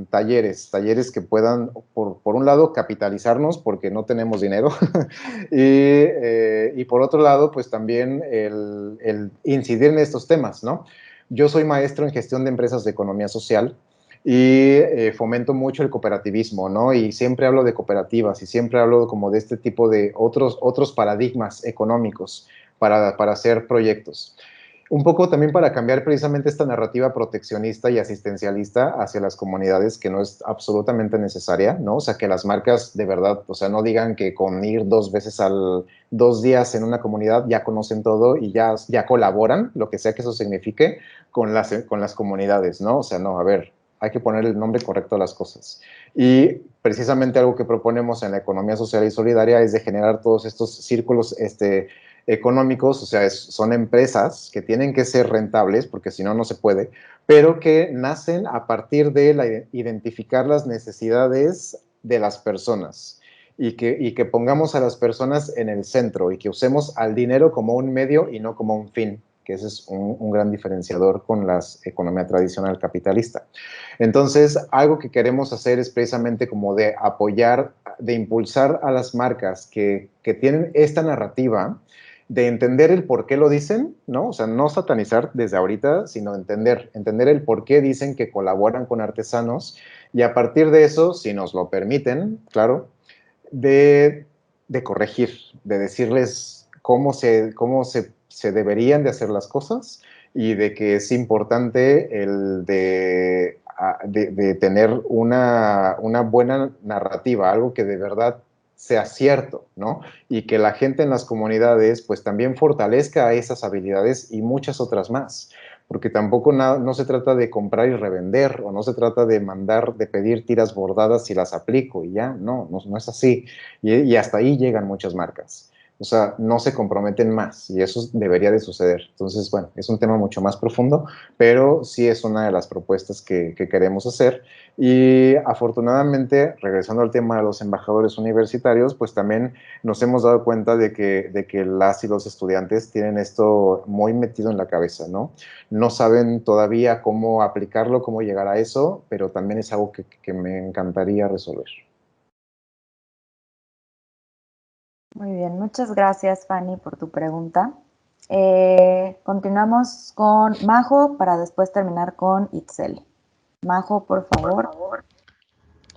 talleres que puedan, por un lado, capitalizarnos porque no tenemos dinero y por otro lado, pues también el incidir en estos temas, ¿no? Yo soy maestro en gestión de empresas de economía social y fomento mucho el cooperativismo, ¿no? Y siempre hablo de cooperativas y siempre hablo como de este tipo de otros paradigmas económicos para hacer proyectos. Un poco también para cambiar precisamente esta narrativa proteccionista y asistencialista hacia las comunidades, que no es absolutamente necesaria, ¿no? O sea, que las marcas de verdad, o sea, no digan que con ir 2 días en una comunidad ya conocen todo y ya colaboran, lo que sea que eso signifique, con las comunidades, ¿no? O sea, no, a ver, hay que poner el nombre correcto a las cosas. Y precisamente algo que proponemos en la economía social y solidaria es de generar todos estos círculos, económicos, o sea, son empresas que tienen que ser rentables, porque si no, no se puede, pero que nacen a partir de identificar las necesidades de las personas y que pongamos a las personas en el centro y que usemos al dinero como un medio y no como un fin, que ese es un gran diferenciador con la economía tradicional capitalista. Entonces, algo que queremos hacer es precisamente como de apoyar, de impulsar a las marcas que tienen esta narrativa, de entender el por qué lo dicen, ¿no? O sea, no satanizar desde ahorita, sino entender el por qué dicen que colaboran con artesanos y a partir de eso, si nos lo permiten, claro, de, de corregir, de decirles cómo se deberían de hacer las cosas y de que es importante el de tener una buena narrativa, algo que de verdad sea cierto, ¿no? Y que la gente en las comunidades pues también fortalezca esas habilidades y muchas otras más, porque tampoco no se trata de comprar y revender, o no se trata de de pedir tiras bordadas y las aplico y ya, no es así. Y hasta ahí llegan muchas marcas. O sea, no se comprometen más y eso debería de suceder. Entonces, bueno, es un tema mucho más profundo, pero sí es una de las propuestas que queremos hacer. Y afortunadamente, regresando al tema de los embajadores universitarios, pues también nos hemos dado cuenta de que las y los estudiantes tienen esto muy metido en la cabeza, ¿no? No saben todavía cómo aplicarlo, cómo llegar a eso, pero también es algo que me encantaría resolver. Muy bien, muchas gracias, Fanny, por tu pregunta. Continuamos con Majo para después terminar con Itzel. Majo, por favor.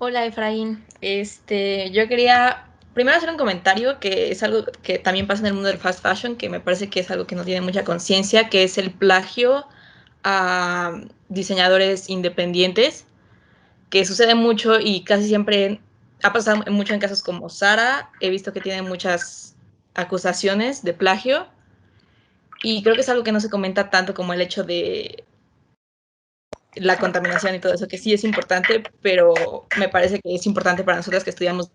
Hola Efraín, yo quería primero hacer un comentario que es algo que también pasa en el mundo del fast fashion, que me parece que es algo que no tiene mucha conciencia, que es el plagio a diseñadores independientes, que sucede mucho y casi siempre ha pasado mucho en casos como Zara. He visto que tiene muchas acusaciones de plagio y creo que es algo que no se comenta tanto como el hecho de la contaminación y todo eso, que sí es importante, pero me parece que es importante para nosotros que estudiamos,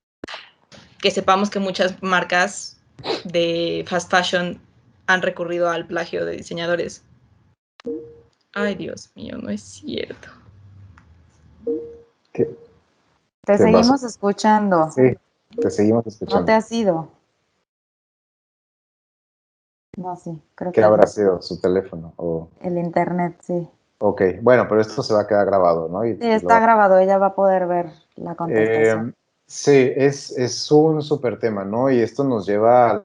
que sepamos que muchas marcas de fast fashion han recurrido al plagio de diseñadores. Ay, Dios mío, no es cierto. Te seguimos escuchando. Sí, te seguimos escuchando. ¿No te has ido? No, sí, creo ¿Qué que habrá no. sido? ¿Su teléfono? El internet, sí. Ok, bueno, pero esto se va a quedar grabado, ¿no? Sí, está grabado, ella va a poder ver la contestación. Sí, es un súper tema, ¿no? Y esto nos lleva a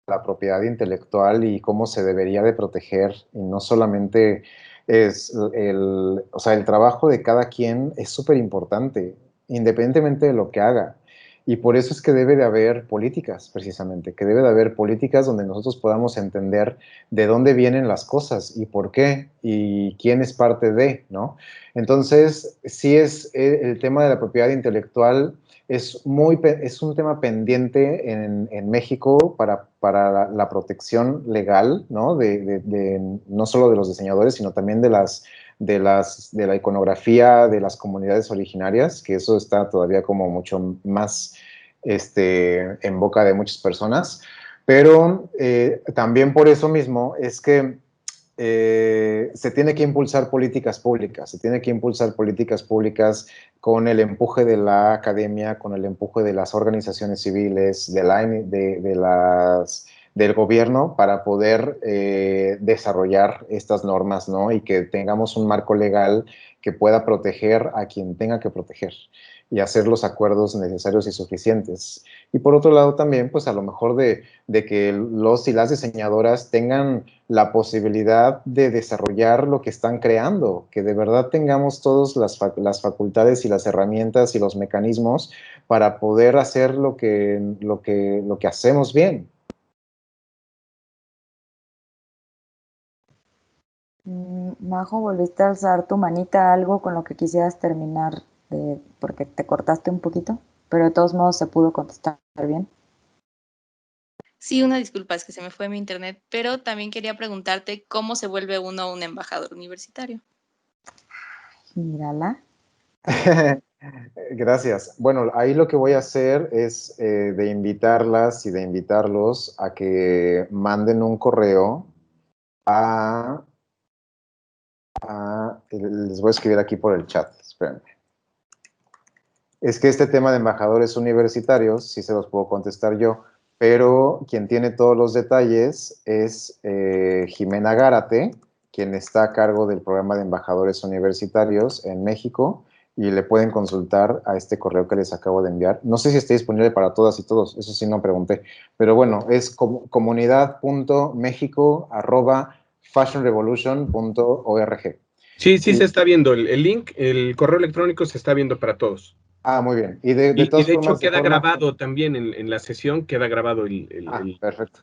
la propiedad intelectual y cómo se debería de proteger, y no solamente o sea, el trabajo de cada quien es súper importante, independientemente de lo que haga. Y por eso es que debe de haber políticas, precisamente, que debe de haber políticas donde nosotros podamos entender de dónde vienen las cosas y por qué y quién es parte de, ¿no? Entonces, sí es el tema de la propiedad intelectual es un tema pendiente en México para la protección legal, ¿no? No solo de los diseñadores, sino también de la iconografía de las comunidades originarias, que eso está todavía como mucho más en boca de muchas personas. Pero también por eso mismo es que se tiene que impulsar políticas públicas, con el empuje de la academia, con el empuje de las organizaciones civiles, del gobierno, para poder desarrollar estas normas, ¿no? Y que tengamos un marco legal que pueda proteger a quien tenga que proteger y hacer los acuerdos necesarios y suficientes. Y por otro lado también, pues a lo mejor de que los y las diseñadoras tengan la posibilidad de desarrollar lo que están creando, que de verdad tengamos todas las facultades y las herramientas y los mecanismos para poder hacer lo que hacemos bien. Majo, volviste a alzar tu manita, algo con lo que quisieras terminar, porque te cortaste un poquito, pero de todos modos se pudo contestar bien. Sí, una disculpa, es que se me fue mi internet, pero también quería preguntarte cómo se vuelve uno un embajador universitario. Mírala. Gracias. Bueno, ahí lo que voy a hacer es de invitarlas y de invitarlos a que manden un correo les voy a escribir aquí por el chat, espérenme. Es que este tema de embajadores universitarios, sí se los puedo contestar yo, pero quien tiene todos los detalles es Jimena Gárate, quien está a cargo del programa de embajadores universitarios en México, y le pueden consultar a este correo que les acabo de enviar. No sé si está disponible para todas y todos, eso sí no pregunté, pero bueno, es comunidad.mexico@fashionrevolution.org. Sí, sí se está viendo el link, el correo electrónico se está viendo para todos. Muy bien. Y de Y todas de hecho formas, queda grabado también en la sesión, queda grabado perfecto.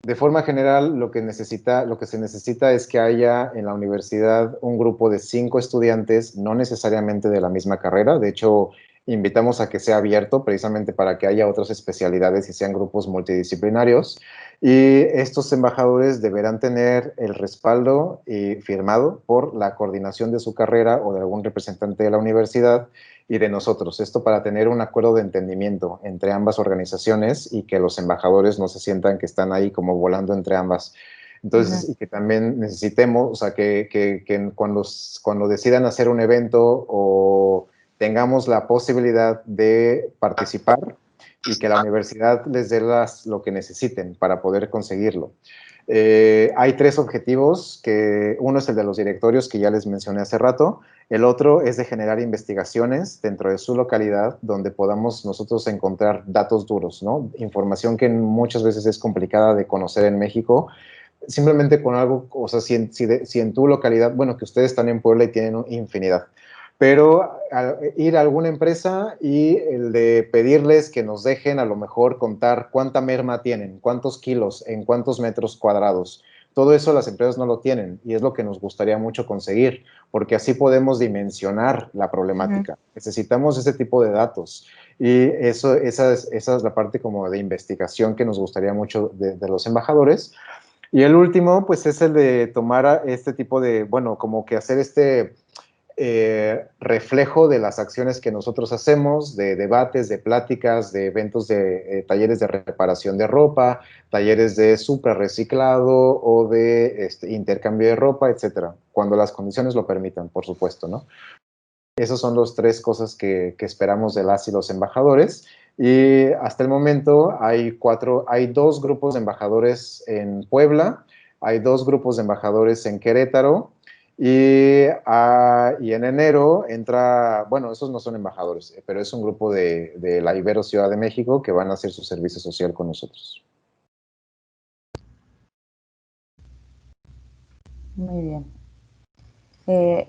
De forma general, lo que se necesita es que haya en la universidad un grupo de 5 estudiantes, no necesariamente de la misma carrera. De hecho, invitamos a que sea abierto precisamente para que haya otras especialidades y sean grupos multidisciplinarios. Y estos embajadores deberán tener el respaldo firmado por la coordinación de su carrera o de algún representante de la universidad y de nosotros. Esto para tener un acuerdo de entendimiento entre ambas organizaciones y que los embajadores no se sientan que están ahí como volando entre ambas. Entonces, y que también necesitemos, o sea, que cuando decidan hacer un evento o tengamos la posibilidad de participar y que la universidad les dé lo que necesiten para poder conseguirlo. Hay 3 objetivos, que uno es el de los directorios que ya les mencioné hace rato, el otro es de generar investigaciones dentro de su localidad donde podamos nosotros encontrar datos duros, ¿no? Información que muchas veces es complicada de conocer en México, simplemente con algo, o sea, si en tu localidad, bueno, que ustedes están en Puebla y tienen infinidad, pero ir a alguna empresa y el de pedirles que nos dejen a lo mejor contar cuánta merma tienen, cuántos kilos, en cuántos metros cuadrados. Todo eso las empresas no lo tienen y es lo que nos gustaría mucho conseguir, porque así podemos dimensionar la problemática. Necesitamos ese tipo de datos y esa es la parte como de investigación que nos gustaría mucho de los embajadores. Y el último, pues es el de tomar este tipo de, bueno, como que hacer este reflejo de las acciones que nosotros hacemos, de debates, de pláticas, de eventos de talleres de reparación de ropa, talleres de reciclado o de intercambio de ropa, etcétera, cuando las condiciones lo permitan, por supuesto, ¿no? Esas son las 3 cosas que esperamos de las y los embajadores. Y hasta el momento hay 2 grupos de embajadores en Puebla, hay 2 grupos de embajadores en Querétaro, y en enero entra, bueno, esos no son embajadores, pero es un grupo de la Ibero Ciudad de México que van a hacer su servicio social con nosotros. Muy bien.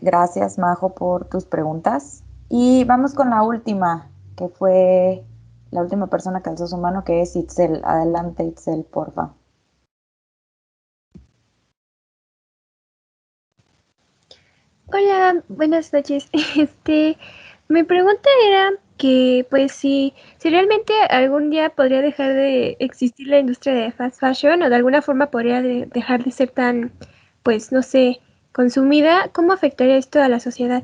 Gracias, Majo, por tus preguntas. Y vamos con la última, que fue la última persona que alzó su mano, que es Itzel. Adelante, Itzel, porfa. Hola, buenas noches. Mi pregunta era que, pues, si realmente algún día podría dejar de existir la industria de fast fashion o de alguna forma podría dejar de ser tan, pues, no sé, consumida, ¿cómo afectaría esto a la sociedad?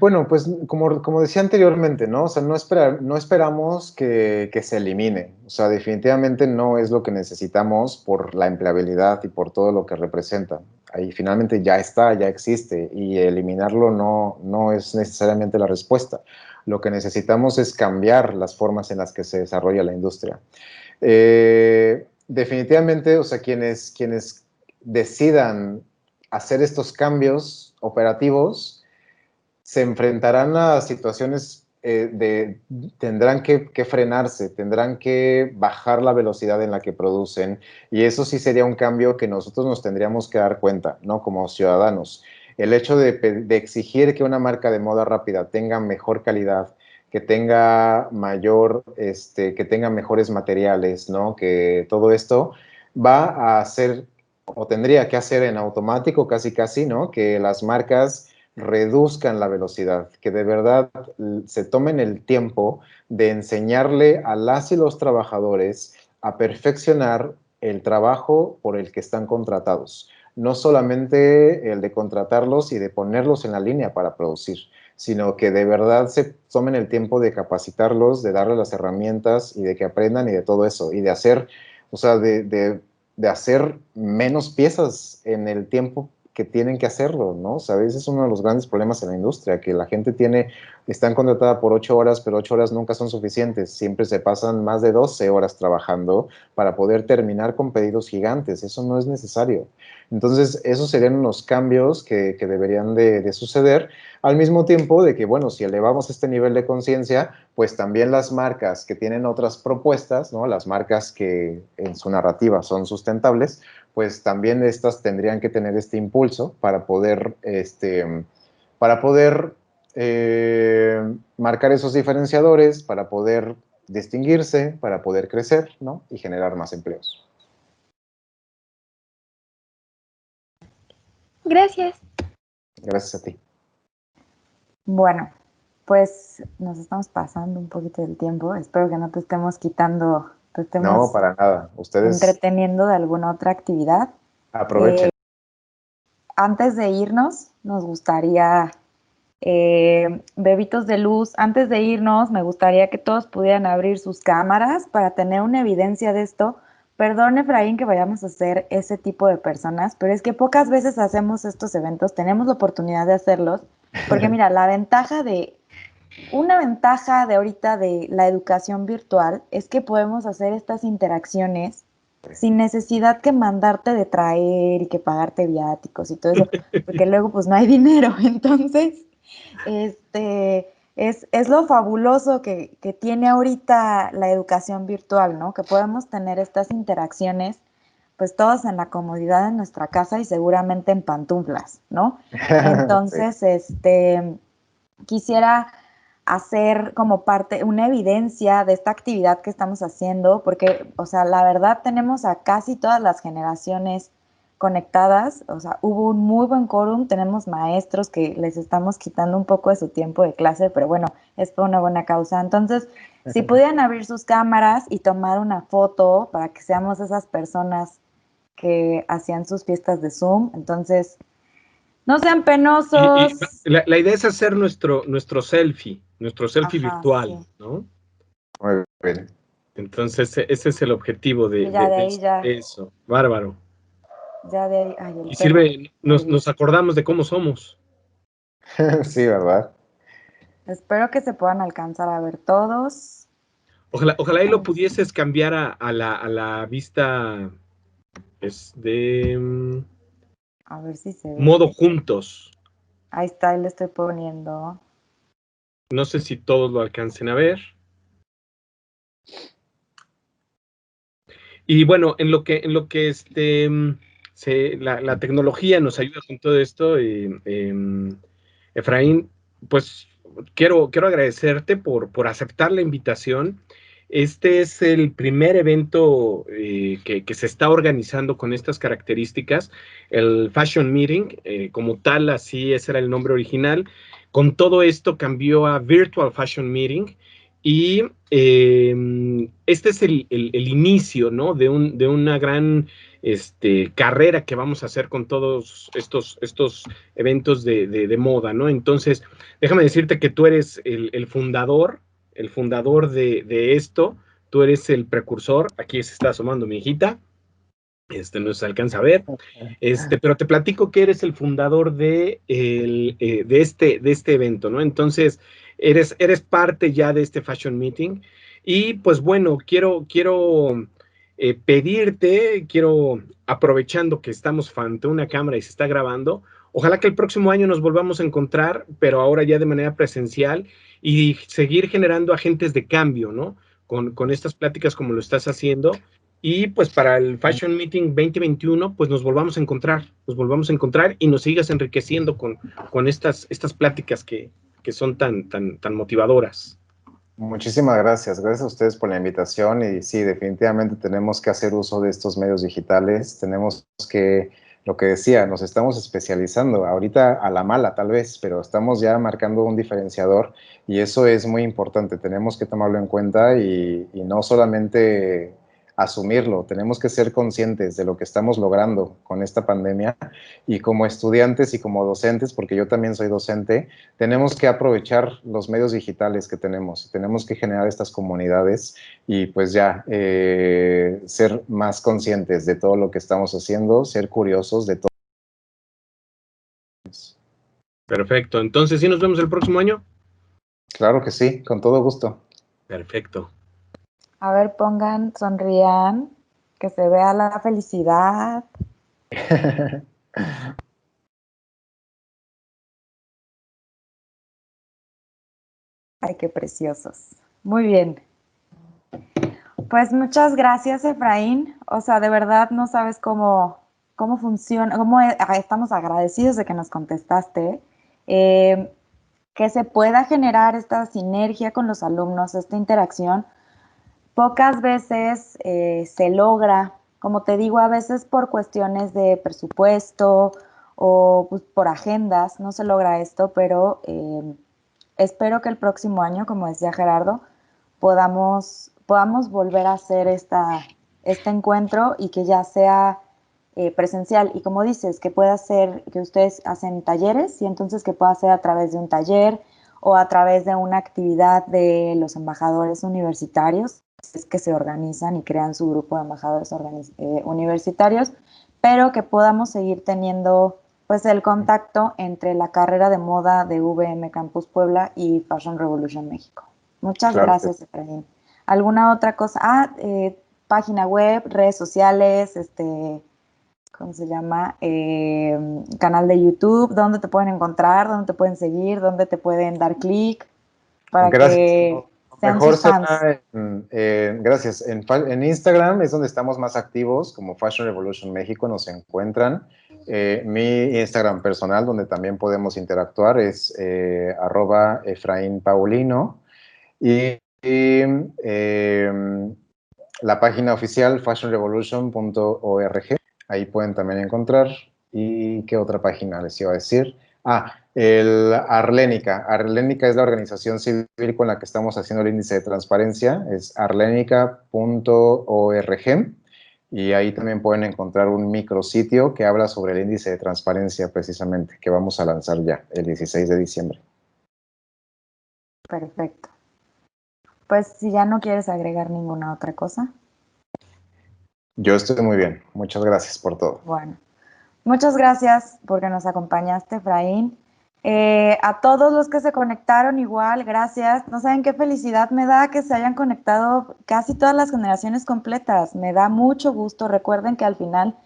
Bueno, pues como decía anteriormente, ¿no? O sea, no esperamos que se elimine. O sea, definitivamente no es lo que necesitamos por la empleabilidad y por todo lo que representa. Ahí finalmente ya está, ya existe, y eliminarlo no es necesariamente la respuesta. Lo que necesitamos es cambiar las formas en las que se desarrolla la industria. Definitivamente, o sea, quienes decidan hacer estos cambios operativos se enfrentarán a situaciones tendrán que frenarse, tendrán que bajar la velocidad en la que producen, y eso sí sería un cambio que nosotros nos tendríamos que dar cuenta, ¿no? Como ciudadanos. El hecho de exigir que una marca de moda rápida tenga mejor calidad, que tenga que tenga mejores materiales, ¿no? Que todo esto va a hacer o tendría que hacer en automático casi, ¿no? Que las marcas reduzcan la velocidad, que de verdad se tomen el tiempo de enseñarle a las y los trabajadores a perfeccionar el trabajo por el que están contratados. No solamente el de contratarlos y de ponerlos en la línea para producir, sino que de verdad se tomen el tiempo de capacitarlos, de darles las herramientas y de que aprendan y de todo eso, y de hacer, o sea, de hacer menos piezas en el tiempo que tienen que hacerlo, ¿no? O sea, ese es uno de los grandes problemas en la industria, que la gente están contratada por 8 horas, pero 8 horas nunca son suficientes. Siempre se pasan más de 12 horas trabajando para poder terminar con pedidos gigantes. Eso no es necesario. Entonces, esos serían unos cambios que deberían de suceder, al mismo tiempo de que, bueno, si elevamos este nivel de conciencia, pues también las marcas que tienen otras propuestas, ¿no? Las marcas que en su narrativa son sustentables, pues también estas tendrían que tener este impulso para poder marcar esos diferenciadores, para poder distinguirse, para poder crecer, ¿no? Y generar más empleos. Gracias. Gracias a ti. Bueno, pues nos estamos pasando un poquito del tiempo. Espero que no te estemos quitando, No, para nada. Ustedes entreteniendo de alguna otra actividad. aprovechen. Antes de irnos, nos gustaría, bebitos de luz, antes de irnos, me gustaría que todos pudieran abrir sus cámaras para tener una evidencia de esto. Perdón, Efraín, que vayamos a ser ese tipo de personas, pero es que pocas veces hacemos estos eventos, tenemos la oportunidad de hacerlos, porque mira, una ventaja de ahorita de la educación virtual es que podemos hacer estas interacciones sin necesidad que mandarte de traer y que pagarte viáticos y todo eso, porque luego pues no hay dinero. Entonces, es lo fabuloso que tiene ahorita la educación virtual, ¿no? Que podemos tener estas interacciones pues todos en la comodidad de nuestra casa y seguramente en pantuflas, ¿no? Entonces, quisiera hacer como parte, una evidencia de esta actividad que estamos haciendo, porque, o sea, la verdad tenemos a casi todas las generaciones conectadas, o sea, hubo un muy buen quórum, tenemos maestros que les estamos quitando un poco de su tiempo de clase, pero bueno, es por una buena causa. Entonces, si pudieran abrir sus cámaras y tomar una foto para que seamos esas personas que hacían sus fiestas de Zoom, entonces, no sean penosos. La idea es hacer nuestro selfie Ajá, virtual, sí. ¿no? Muy bien. Entonces, ese es el objetivo de eso. Bárbaro. Ya de ahí, ay, el Y perro. sirve, nos acordamos de cómo somos. Sí, ¿verdad? Espero que se puedan alcanzar a ver todos. Ojalá y lo pudieses cambiar a la vista de A ver si se ve. modo juntos. Ahí está, ahí le estoy poniendo. No sé si todos lo alcancen a ver. Y bueno, en lo que la tecnología nos ayuda con todo esto, Efraín, pues quiero agradecerte por aceptar la invitación. Este es el primer evento que se está organizando con estas características, el Fashion Meeting, como tal, así ese era el nombre original. Con todo esto cambió a Virtual Fashion Meeting y este es el inicio, ¿no? de una gran carrera que vamos a hacer con todos estos eventos de moda, ¿no? Entonces, déjame decirte que tú eres el fundador de esto, tú eres el precursor. Aquí se está asomando mi hijita, no se alcanza a ver, pero te platico que eres el fundador de este evento, ¿no? Entonces, eres parte ya de este Fashion Meeting y pues bueno, quiero pedirte, aprovechando que estamos frente a una cámara y se está grabando, ojalá que el próximo año nos volvamos a encontrar, pero ahora ya de manera presencial y seguir generando agentes de cambio, ¿no? Con estas pláticas como lo estás haciendo. Y pues para el Fashion Meeting 2021, pues nos volvamos a encontrar y nos sigas enriqueciendo con estas pláticas que son tan motivadoras. Muchísimas gracias. Gracias a ustedes por la invitación y sí, definitivamente tenemos que hacer uso de estos medios digitales. Tenemos que, lo que decía, nos estamos especializando ahorita a la mala tal vez, pero estamos ya marcando un diferenciador y eso es muy importante. Tenemos que tomarlo en cuenta y no solamente asumirlo, tenemos que ser conscientes de lo que estamos logrando con esta pandemia y como estudiantes y como docentes, porque yo también soy docente, tenemos que aprovechar los medios digitales que tenemos que generar estas comunidades y pues ya ser más conscientes de todo lo que estamos haciendo, ser curiosos de todo. Perfecto. Entonces, ¿sí nos vemos el próximo año? Claro que sí, con todo gusto. Perfecto. A ver, pongan, sonrían, que se vea la felicidad. Ay, qué preciosos. Muy bien. Pues muchas gracias, Efraín. O sea, de verdad no sabes cómo funciona, estamos agradecidos de que nos contestaste. Que se pueda generar esta sinergia con los alumnos, esta interacción. Pocas veces se logra, como te digo, a veces por cuestiones de presupuesto o pues, por agendas, no se logra esto, pero espero que el próximo año, como decía Gerardo, podamos volver a hacer este encuentro y que ya sea presencial. Y como dices, que pueda ser, que ustedes hacen talleres y entonces que pueda ser a través de un taller o a través de una actividad de los embajadores universitarios, es que se organizan y crean su grupo de embajadores universitarios, pero que podamos seguir teniendo pues el contacto entre la carrera de moda de VM Campus Puebla y Fashion Revolution México. Muchas Claro gracias, Efraín. ¿Alguna otra cosa? Página web, redes sociales, ¿cómo se llama? Canal de YouTube, ¿dónde te pueden encontrar? ¿Dónde te pueden seguir? ¿Dónde te pueden dar clic? Para Gracias. que sean Mejor sus fans. será gracias. En Instagram es donde estamos más activos, como Fashion Revolution México nos encuentran. Mi Instagram personal, donde también podemos interactuar, es @Efraín Paulino. Y la página oficial, fashionrevolution.org. Ahí pueden también encontrar. ¿Y qué otra página les iba a decir? El Arlénica. Arlénica es la organización civil con la que estamos haciendo el índice de transparencia. Es arlenica.org. Y ahí también pueden encontrar un micrositio que habla sobre el índice de transparencia precisamente, que vamos a lanzar ya el 16 de diciembre. Perfecto. Pues si ya no quieres agregar ninguna otra cosa. Yo estoy muy bien. Muchas gracias por todo. Bueno, muchas gracias porque nos acompañaste, Efraín. A todos los que se conectaron igual, gracias. No saben qué felicidad me da que se hayan conectado casi todas las generaciones completas. Me da mucho gusto. Recuerden que al final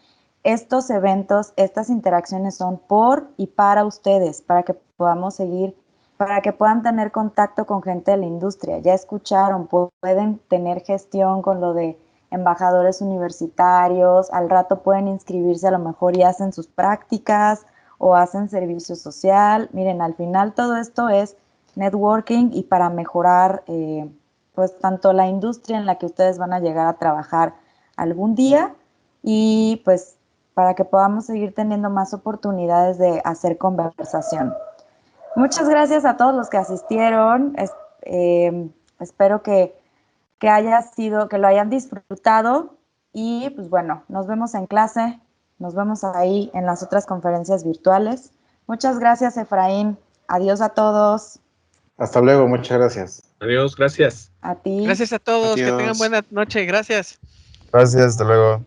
estos eventos, estas interacciones son por y para ustedes, para que podamos seguir, para que puedan tener contacto con gente de la industria. Ya escucharon, pueden tener gestión con lo de embajadores universitarios, al rato pueden inscribirse a lo mejor y hacen sus prácticas o hacen servicio social. Miren, al final todo esto es networking y para mejorar pues tanto la industria en la que ustedes van a llegar a trabajar algún día y pues para que podamos seguir teniendo más oportunidades de hacer conversación. Muchas gracias a todos los que asistieron. Espero que haya sido, que lo hayan disfrutado y pues bueno, nos vemos en clase, nos vemos ahí en las otras conferencias virtuales. Muchas gracias, Efraín. Adiós a todos. Hasta luego, muchas gracias. Adiós, gracias. A ti. Gracias a todos, que tengan Adiós. buena noche, gracias. Gracias, hasta luego.